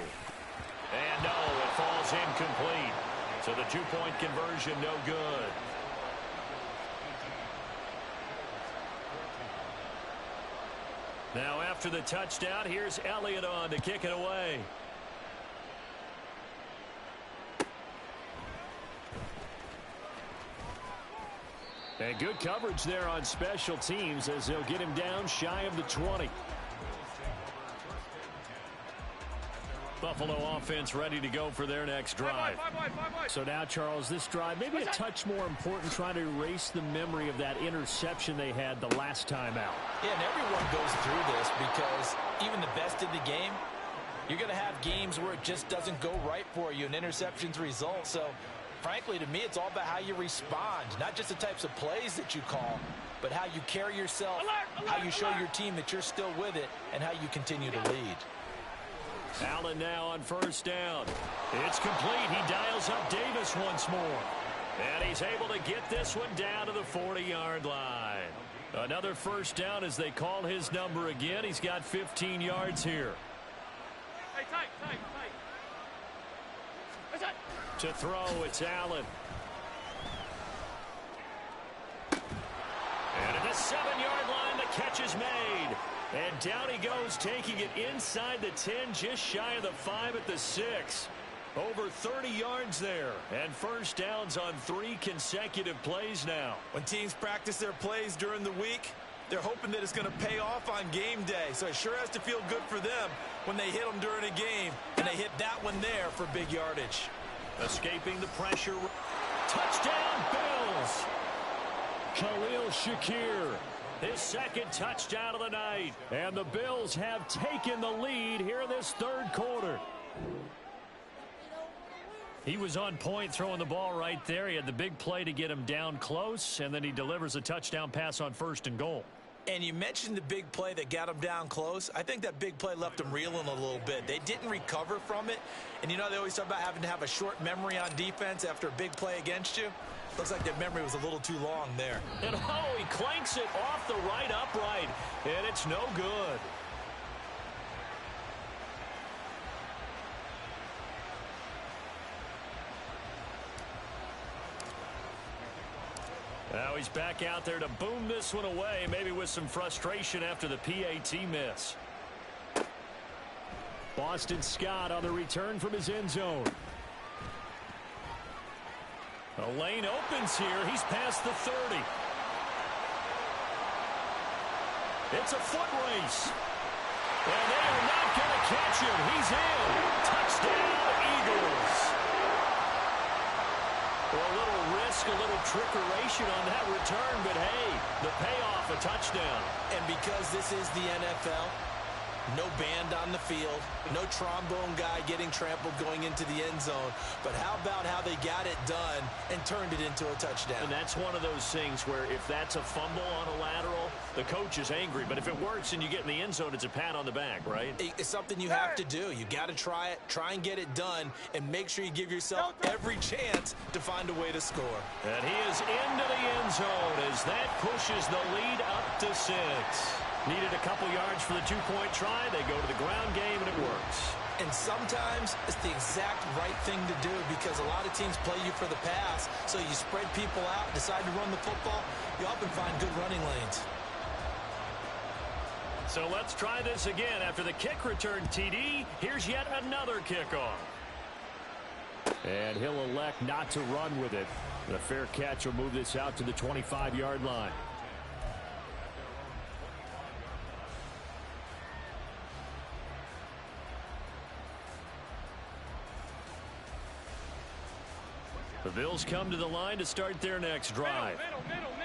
And no, it falls incomplete. So the 2-point conversion no good. Now after the touchdown, here's Elliott on to kick it away. And good coverage there on special teams as they'll get him down shy of the 20. Buffalo offense ready to go for their next drive. So now, Charles, this drive maybe a touch more important, trying to erase the memory of that interception they had the last time out. Yeah, and everyone goes through this because even the best in the game, you're going to have games where it just doesn't go right for you and interceptions result. So, frankly, to me, it's all about how you respond, not just the types of plays that you call, but how you carry yourself, how you show your team that you're still with it, and how you continue to lead. Allen now on first down. It's complete. He dials up Davis once more. And he's able to get this one down to the 40-yard line. Another first down as they call his number again. He's got 15 yards here. Hey, tight. To throw, it's Allen. And at the 7-yard line, the catch is made. And down he goes, taking it inside the 10, just shy of the 5 at the 6. Over 30 yards there. And first downs on 3 consecutive plays now. When teams practice their plays during the week, they're hoping that it's going to pay off on game day. So it sure has to feel good for them when they hit them during a game. And they hit that one there for big yardage. Escaping the pressure. Touchdown, Bills. Khalil Shakir, his second touchdown of the night. And the Bills have taken the lead here in this third quarter. He was on point throwing the ball right there. He had the big play to get him down close, and then he delivers a touchdown pass on first and goal. And you mentioned the big play that got him down close. I think that big play left him reeling a little bit. They didn't recover from it. And you know they always talk about having to have a short memory on defense after a big play against you. Looks like that memory was a little too long there. And he clanks it off the right upright, and it's no good. Now he's back out there to boom this one away, maybe with some frustration after the PAT miss. Boston Scott on the return from his end zone. A lane opens here. He's past the 30. It's a foot race. And they are not going to catch him. He's in. Touchdown, Eagles. Well, a little risk, a little trickeration on that return, but hey, the payoff, a touchdown. And because this is the NFL, no band on the field, no trombone guy getting trampled going into the end zone. But how about how they got it done and turned it into a touchdown? And that's one of those things where if that's a fumble on a lateral, the coach is angry. But if it works and you get in the end zone, it's a pat on the back, right? It's something you have to do. You got to try it, try and get it done, and make sure you give yourself every chance to find a way to score. And he is into the end zone as that pushes the lead up to 6. Needed a couple yards for the two-point try. They go to the ground game, and it works. And sometimes it's the exact right thing to do because a lot of teams play you for the pass. So you spread people out, decide to run the football. You often find good running lanes. So let's try this again. After the kick return TD, here's yet another kickoff. And he'll elect not to run with it. And a fair catch will move this out to the 25-yard line. The Bills come to the line to start their next drive.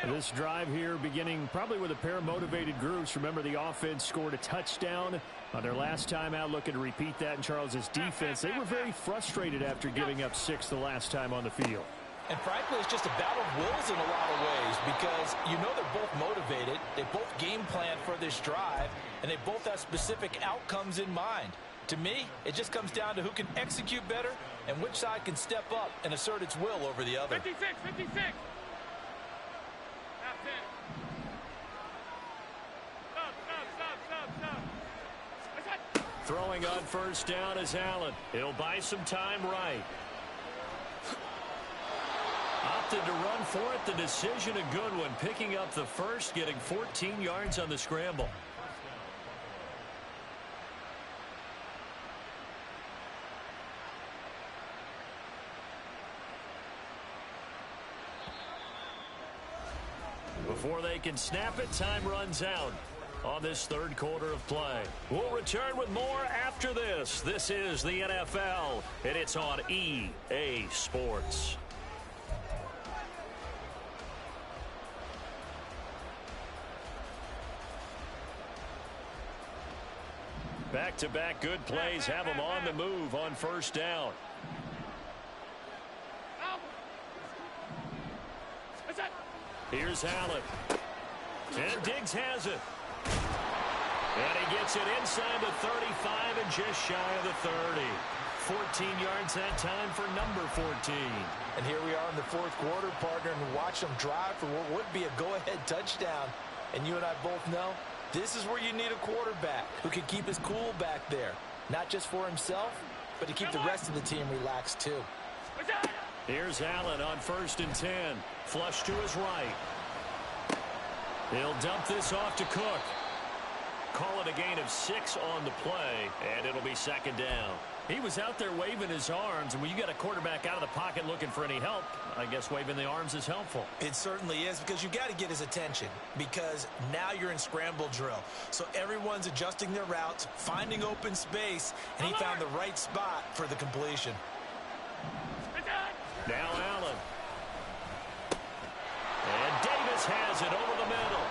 This drive here beginning probably with a pair of motivated groups. Remember, the offense scored a touchdown on their last time out, looking to repeat that in Charles's defense. They were very frustrated after giving up 6 the last time on the field. And frankly, it's just a battle of wills in a lot of ways because you know they're both motivated. They both game plan for this drive, and they both have specific outcomes in mind. To me, it just comes down to who can execute better and which side can step up and assert its will over the other. 56. Throwing on first down is Allen. He'll buy some time right. Opted to run for it. The decision a good one. Picking up the first, getting 14 yards on the scramble. Before they can snap it, time runs out on this third quarter of play. We'll return with more after this. This is the NFL, and it's on EA Sports. Back-to-back good plays have them on the move on first down. Here's Allen. And Diggs has it. And he gets it inside the 35 and just shy of the 30. 14 yards that time for number 14. And here we are in the fourth quarter, partner, and watch them drive for what would be a go-ahead touchdown. And you and I both know this is where you need a quarterback who can keep his cool back there. Not just for himself, but to keep the rest of the team relaxed too. Here's Allen on 1st and 10. Flush to his right. He'll dump this off to Cook. Call it a gain of 6 on the play, and it'll be second down. He was out there waving his arms, and when you get a quarterback out of the pocket looking for any help, I guess waving the arms is helpful. It certainly is, because you've got to get his attention, because now you're in scramble drill. So everyone's adjusting their routes, finding open space, and he found the right spot for the completion. Now Allen. And Davis has it over the middle.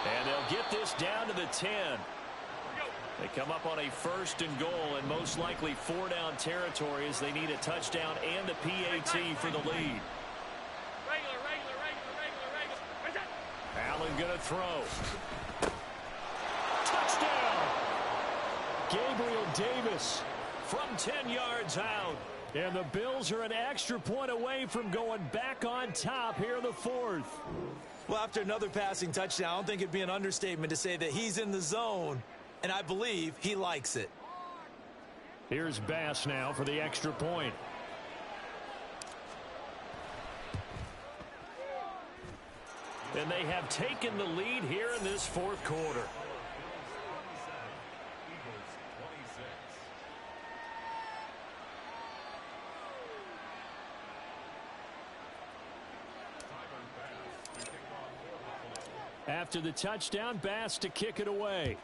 And they'll get this down to the 10. They come up on a 1st and goal and most likely 4-down territory as they need a touchdown and a PAT for the lead. Allen going to throw. Touchdown! Gabriel Davis from 10 yards out. And the Bills are an extra point away from going back on top here in the fourth. Well, after another passing touchdown, I don't think it'd be an understatement to say that he's in the zone, and I believe he likes it. Here's Bass now for the extra point. And they have taken the lead here in this fourth quarter. After the touchdown, Bass to kick it away.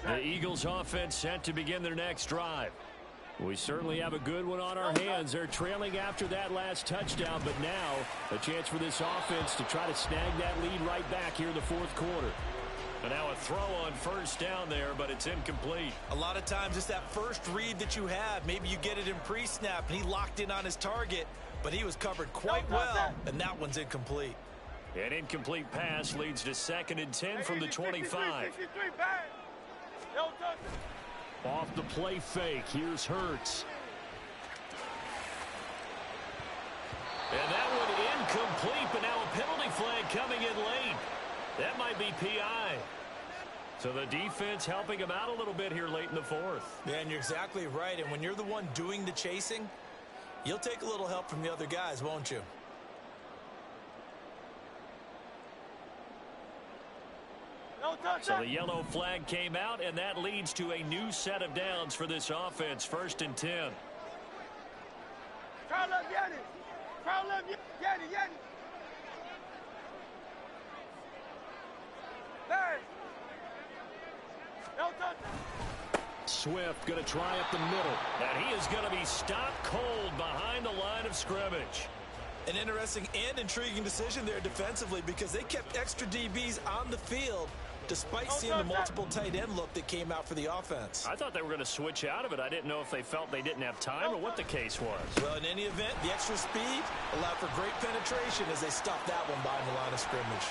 The Eagles offense set to begin their next drive. We certainly have a good one on our hands. They're trailing after that last touchdown, but now a chance for this offense to try to snag that lead right back here in the fourth quarter. And now a throw on first down there, but it's incomplete. A lot of times it's that first read that you have. Maybe you get it in pre-snap, and he locked in on his target. but he was covered quite well, and that one's incomplete. An incomplete pass leads to 2nd and 10 from the 25. Off the play fake, here's Hurts. And that one incomplete, but now a penalty flag coming in late. That might be PI. So the defense helping him out a little bit here late in the 4th. Yeah, and you're exactly right. And when you're the one doing the chasing, you'll take a little help from the other guys, won't you? So the yellow flag came out, and that leads to a new set of downs for this offense. 1st and 10. Swift going to try up the middle. And he is going to be stopped cold behind the line of scrimmage. An interesting and intriguing decision there defensively because they kept extra DBs on the field despite seeing the multiple tight end look that came out for the offense. I thought they were going to switch out of it. I didn't know if they felt they didn't have time or what the case was. Well, in any event, the extra speed allowed for great penetration as they stopped that one behind the line of scrimmage.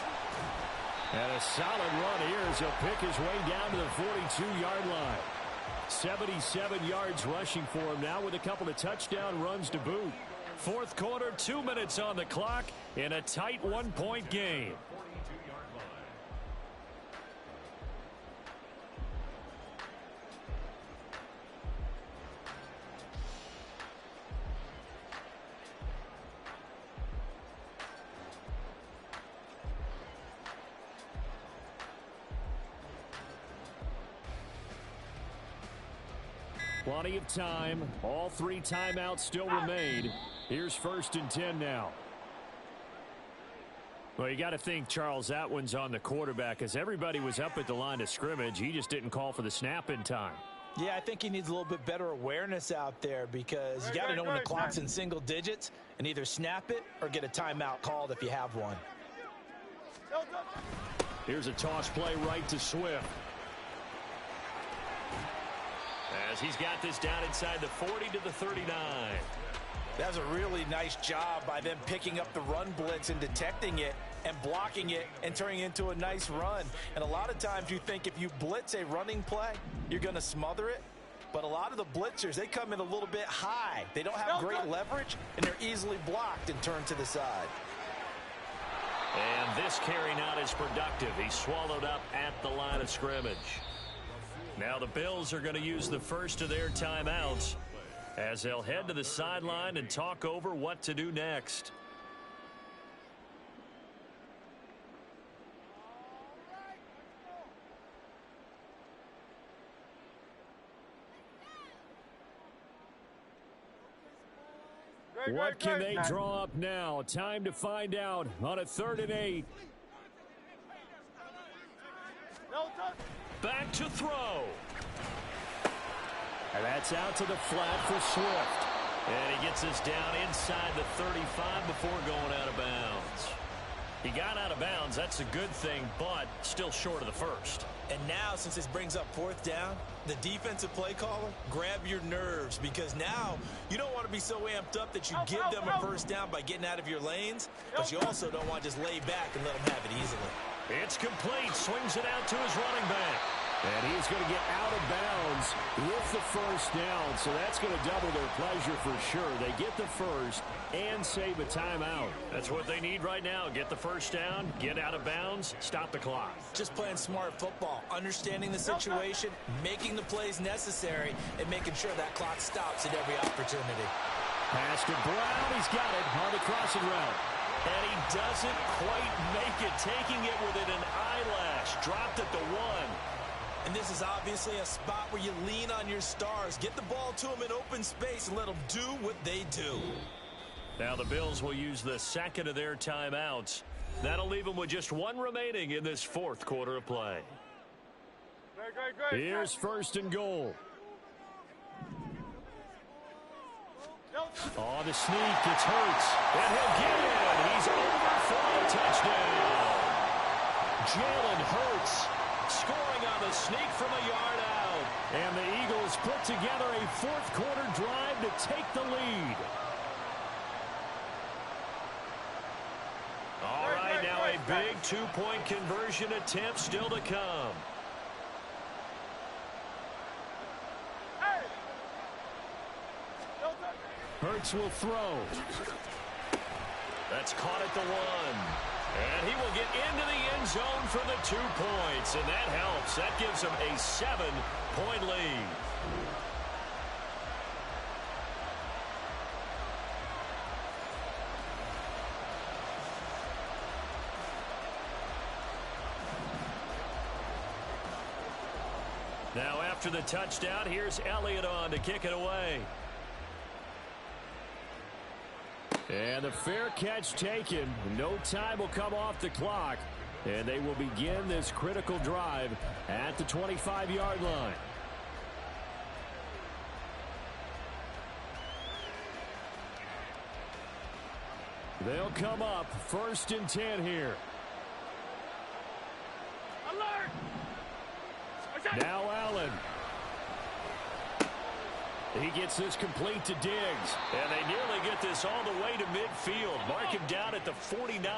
And a solid run here as he'll pick his way down to the 42-yard line. 77 yards rushing for him now with a couple of touchdown runs to boot. 4th quarter, 2 minutes on the clock in a tight 1-point game. Plenty of time. All 3 timeouts still remain. Here's 1st and 10 now. Well, you got to think, Charles, that one's on the quarterback as everybody was up at the line of scrimmage. He just didn't call for the snap in time. Yeah, I think he needs a little bit better awareness out there because you got to know when the clock's in single digits and either snap it or get a timeout called if you have one. Here's a toss play right to Swift. As he's got this down inside the 40 to the 39. That was a really nice job by them picking up the run blitz and detecting it and blocking it and turning it into a nice run. And a lot of times you think if you blitz a running play, you're going to smother it. But a lot of the blitzers, they come in a little bit high. They don't have great leverage, and they're easily blocked and turned to the side. And this carry not as productive. He's swallowed up at the line of scrimmage. Now the Bills are going to use the first of their timeouts as they'll head to the sideline and talk over what to do next. What can they draw up now? Time to find out on a 3rd and 8. Back to throw. And that's out to the flat for Swift. And he gets us down inside the 35 before going out of bounds. He got out of bounds. That's a good thing, but still short of the first. And now, since this brings up 4th down, the defensive play caller, grab your nerves because now you don't want to be so amped up that you give them a first down by getting out of your lanes, but you also don't want to just lay back and let them have it easily. It's complete. Swings it out to his running back. And he's going to get out of bounds with the first down. So that's going to double their pleasure for sure. They get the first and save a timeout. That's what they need right now. Get the first down, get out of bounds, stop the clock. Just playing smart football, understanding the situation, making the plays necessary, and making sure that clock stops at every opportunity. Pass to Brown. He's got it on the crossing route. And he doesn't quite make it, taking it within an eyelash. Dropped at the 1. And this is obviously a spot where you lean on your stars. Get the ball to them in open space and let them do what they do. Now the Bills will use the second of their timeouts. That'll leave them with just 1 remaining in this 4th quarter of play. Here's 1st and goal. Oh, the sneak. It's Hurts. And he'll get in. He's over for a touchdown. Jalen Hurts scoring on the sneak from a yard out. And the Eagles put together a 4th quarter drive to take the lead. big two-point conversion attempt still to come. Hurts will throw. That's caught at the 1. And he will get into the end zone for the 2 points. And that helps. That gives him a 7-point lead. Now after the touchdown, here's Elliott on to kick it away. And the fair catch taken. No time will come off the clock. And they will begin this critical drive at the 25-yard line. They'll come up 1st and 10 here. Alert! Now Allen. He gets this complete to Diggs. And they nearly get this all the way to midfield. Mark him down at the 49.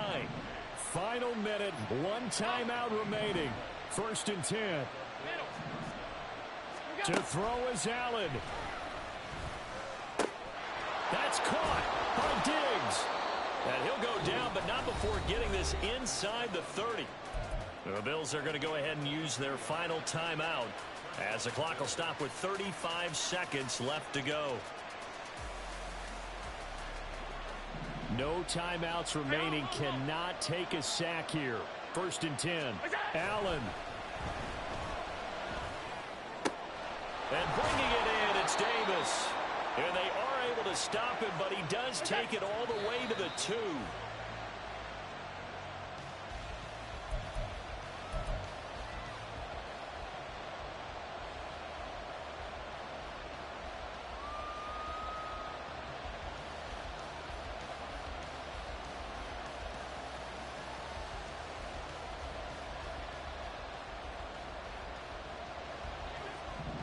Final minute, 1 timeout remaining. 1st and 10. To throw is Allen. That's caught by Diggs. And he'll go down, but not before getting this inside the 30. The Bills are going to go ahead and use their final timeout as the clock will stop with 35 seconds left to go. No timeouts remaining. Cannot take a sack here. 1st and 10. Allen. And bringing it in, it's Davis. And they are able to stop him, but he does take it all the way to the 2.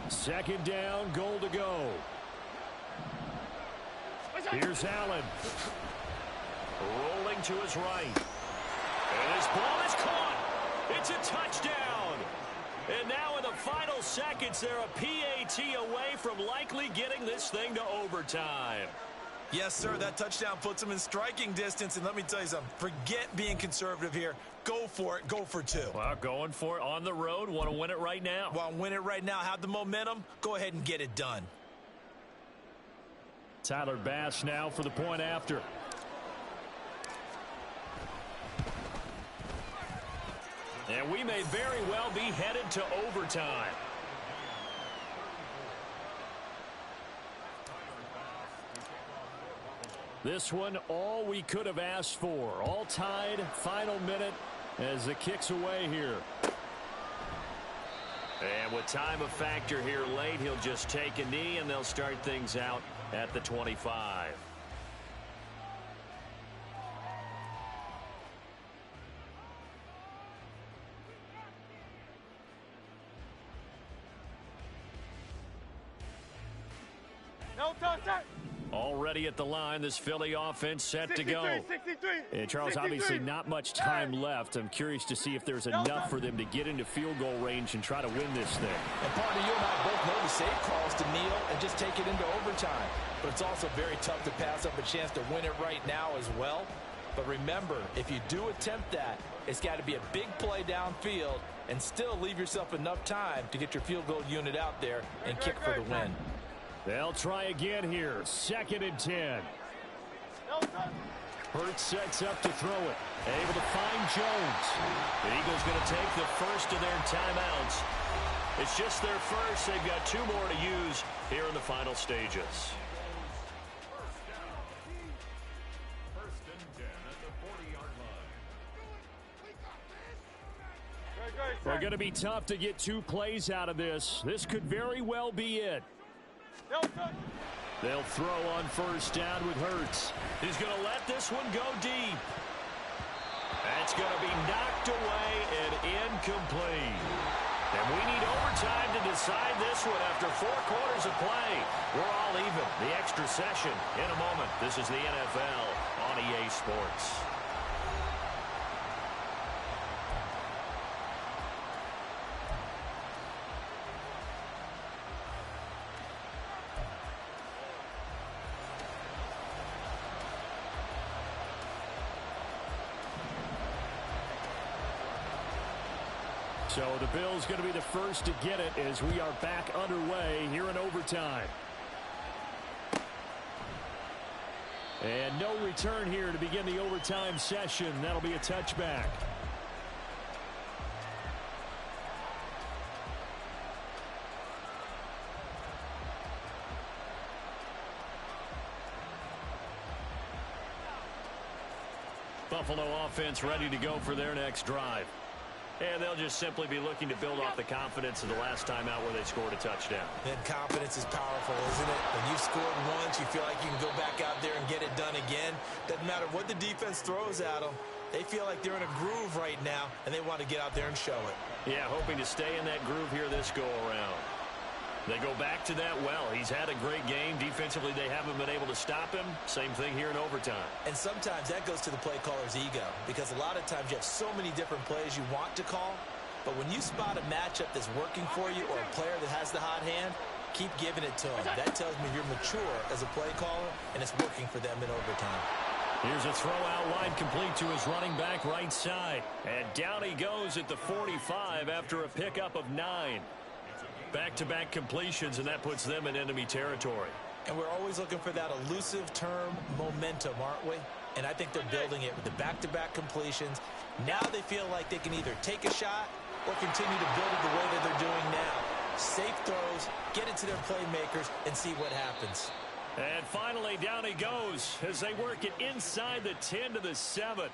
Second down, goal to go. Here's Allen. Rolling to his right. And his ball is caught. It's a touchdown. And now in the final seconds, they're a PAT away from likely getting this thing to overtime. Yes, sir, that touchdown puts them in striking distance. And let me tell you something, forget being conservative here. Go for it. Go for 2. Well, going for it on the road. Want to win it right now. Want to win it right now. Have the momentum. Go ahead and get it done. Tyler Bass now for the point after. And we may very well be headed to overtime. This one, all we could have asked for. All tied, final minute as it kicks away here. And with time a factor here late, he'll just take a knee and they'll start things out at the 25. No touch that. Already at the line, this Philly offense set 63, to go. 63, And Charles, 63. obviously not much time left. I'm curious to see if there's enough for them to get into field goal range and try to win this thing. And partner, you and I both know the safe calls to kneel and just take it into overtime. But it's also very tough to pass up a chance to win it right now as well. But remember, if you do attempt that, it's got to be a big play downfield and still leave yourself enough time to get your field goal unit out there and kick for the win. They'll try again here. 2nd and 10. Hurts sets up to throw it. Able to find Jones. The Eagles going to take the first of their timeouts. It's just their first. They've got 2 more to use here in the final stages. They're going to be tough to get 2 plays out of this. This could very well be it. They'll throw on 1st down with Hurts. He's going to let this one go deep. That's going to be knocked away and incomplete. And we need overtime to decide this one after 4 quarters of play. We're all even. The extra session in a moment. This is the NFL on EA Sports. So the Bills going to be the first to get it as we are back underway here in overtime. And no return here to begin the overtime session. That'll be a touchback. Buffalo offense ready to go for their next drive. And they'll just simply be looking to build off the confidence of the last time out where they scored a touchdown. And confidence is powerful, isn't it? When you've scored once, you feel like you can go back out there and get it done again. Doesn't matter what the defense throws at them. They feel like they're in a groove right now, and they want to get out there and show it. Yeah, hoping to stay in that groove here this go-around. They go back to that well. He's had a great game. Defensively, they haven't been able to stop him. Same thing here in overtime. And sometimes that goes to the play caller's ego, because a lot of times you have so many different plays you want to call, but when you spot a matchup that's working for you or a player that has the hot hand, keep giving it to him. That tells me you're mature as a play caller, and it's working for them in overtime. Here's a throw out wide, complete to his running back right side. And down he goes at the 45 after a pickup of 9. Back-to-back completions, and that puts them in enemy territory. And we're always looking for that elusive term, momentum, aren't we? And I think they're building it with the back-to-back completions. Now they feel like they can either take a shot or continue to build it the way that they're doing now. Safe throws, get it to their playmakers, and see what happens. And finally, down he goes as they work it inside the 10 to the 7.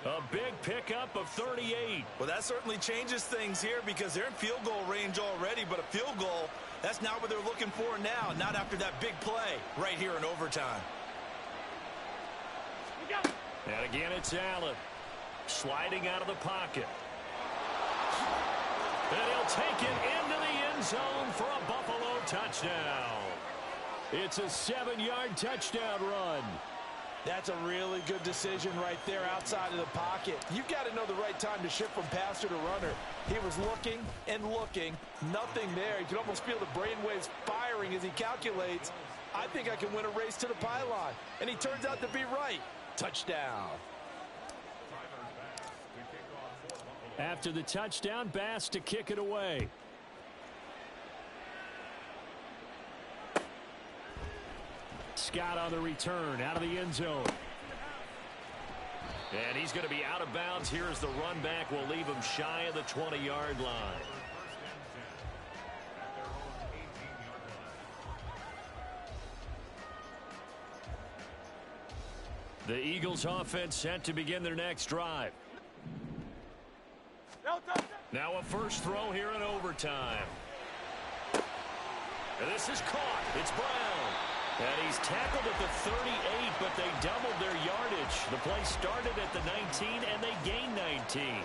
A big pickup of 38. Well, that certainly changes things here because they're in field goal range already, but a field goal, that's not what they're looking for now, not after that big play right here in overtime. And again, it's Allen sliding out of the pocket. And he'll take it into the end zone for a Buffalo touchdown. It's a 7-yard touchdown run. That's a really good decision right there outside of the pocket. You've got to know the right time to shift from passer to runner. He was looking and looking, nothing there. You can almost feel the brainwaves firing as he calculates, I think I can win a race to the pylon. And he turns out to be right. Touchdown. After the touchdown, Bass to kick it away. Scott on the return, out of the end zone. And he's going to be out of bounds here as the run back will leave him shy of the 20-yard line. The Eagles offense set to begin their next drive. Now a first throw here in overtime. And this is caught. It's Brown. And he's tackled at the 38, but they doubled their yardage. The play started at the 19, and they gained 19.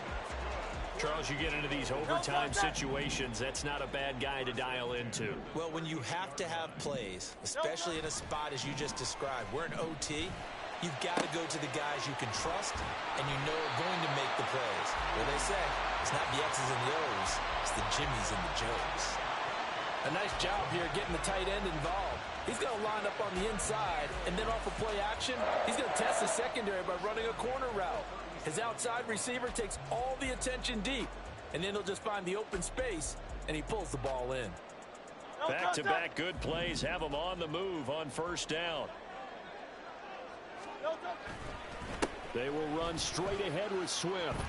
Charles, you get into these overtime situations, that's not a bad guy to dial into. Well, when you have to have plays, especially in a spot as you just described, we're in OT, you've got to go to the guys you can trust and you know are going to make the plays. What they say, it's not the X's and the O's, it's the Jimmys and the Joes. A nice job here getting the tight end involved. He's going to line up on the inside, and then off of play action, he's going to test the secondary by running a corner route. His outside receiver takes all the attention deep, and then he'll just find the open space, and he pulls the ball in. Back-to-back good plays have him on the move on first down. They will run straight ahead with Swift.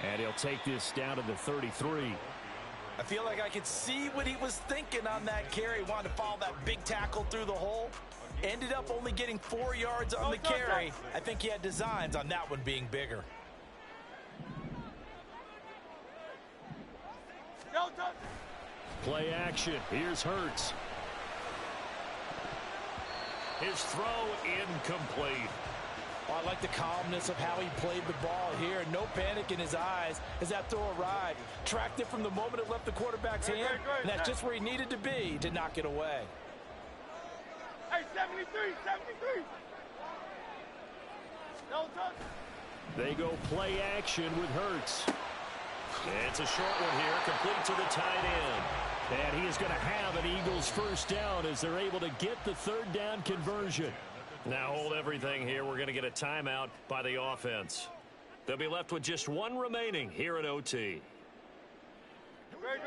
And he'll take this down to the 33. I feel like I could see what he was thinking on that carry. Wanted to follow that big tackle through the hole. Ended up only getting 4 yards on the carry. I think he had designs on that one being bigger. Play action. Here's Hurts. His throw incomplete. Oh, I like the calmness of how he played the ball here. No panic in his eyes as that throw arrived. Tracked it from the moment it left the quarterback's hand, and that's just where he needed to be to knock it away. Hey, 73, 73. No touch. They go play action with Hurts. It's a short one here, complete to the tight end. And he is going to have an Eagles first down as they're able to get the third down conversion. Now hold everything here. We're going to get a timeout by the offense. They'll be left with just one remaining here at OT. Great,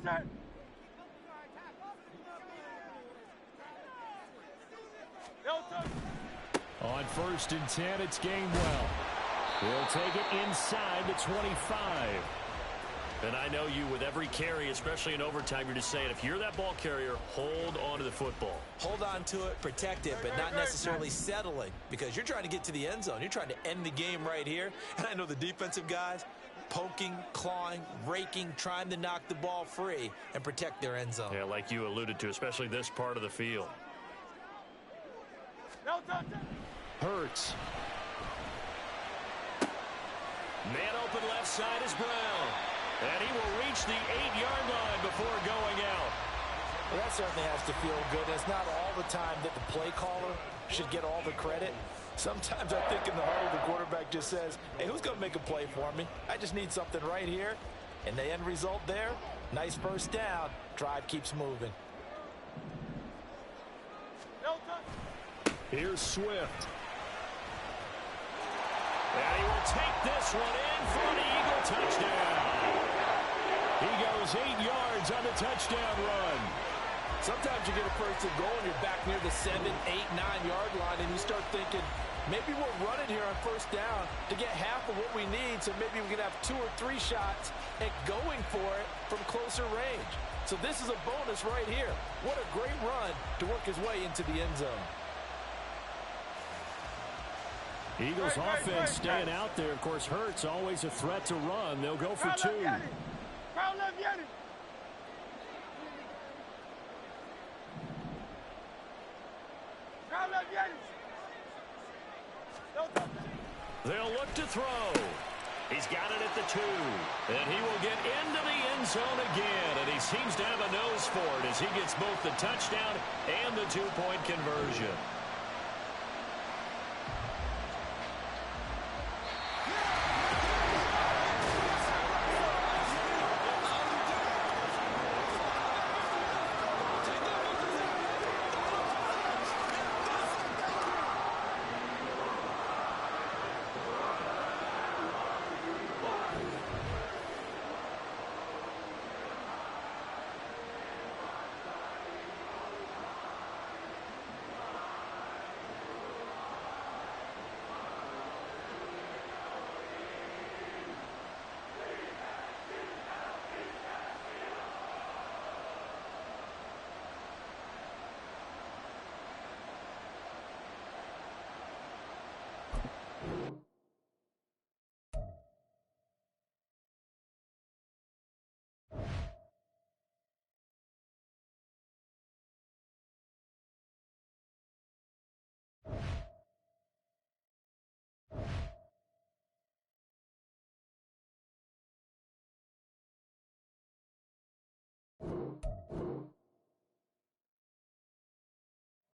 set. On 1st and 10, it's Gainwell. He'll take it inside the 25. And I know you, with every carry, especially in overtime, you're just saying, if you're that ball carrier, hold on to the football. Hold on to it, protect it, but not necessarily settling, because you're trying to get to the end zone. You're trying to end the game right here. And I know the defensive guys, poking, clawing, raking, trying to knock the ball free and protect their end zone. Yeah, like you alluded to, especially this part of the field. Hurts. Man open left side is Brown. And he will reach the 8-yard line before going out. Well, that certainly has to feel good. It's not all the time that the play caller should get all the credit. Sometimes I think in the huddle, the quarterback just says, hey, who's going to make a play for me? I just need something right here. And the end result there, nice first down. Drive keeps moving. Here's Swift. And he will take this one in for an Eagle touchdown. He goes 8 yards on the touchdown run. Sometimes you get a first and goal and you're back near the 7, 8, 9-yard line, and you start thinking, maybe we'll run it here on first down to get half of what we need, so maybe we can have 2 or 3 shots at going for it from closer range. So this is a bonus right here. What a great run to work his way into the end zone. Eagles offense staying out there. Of course, Hurts always a threat to run. They'll go for 2. They'll look to throw. He's got it at the 2. And he will get into the end zone again. And he seems to have a nose for it as he gets both the touchdown and the 2-point conversion.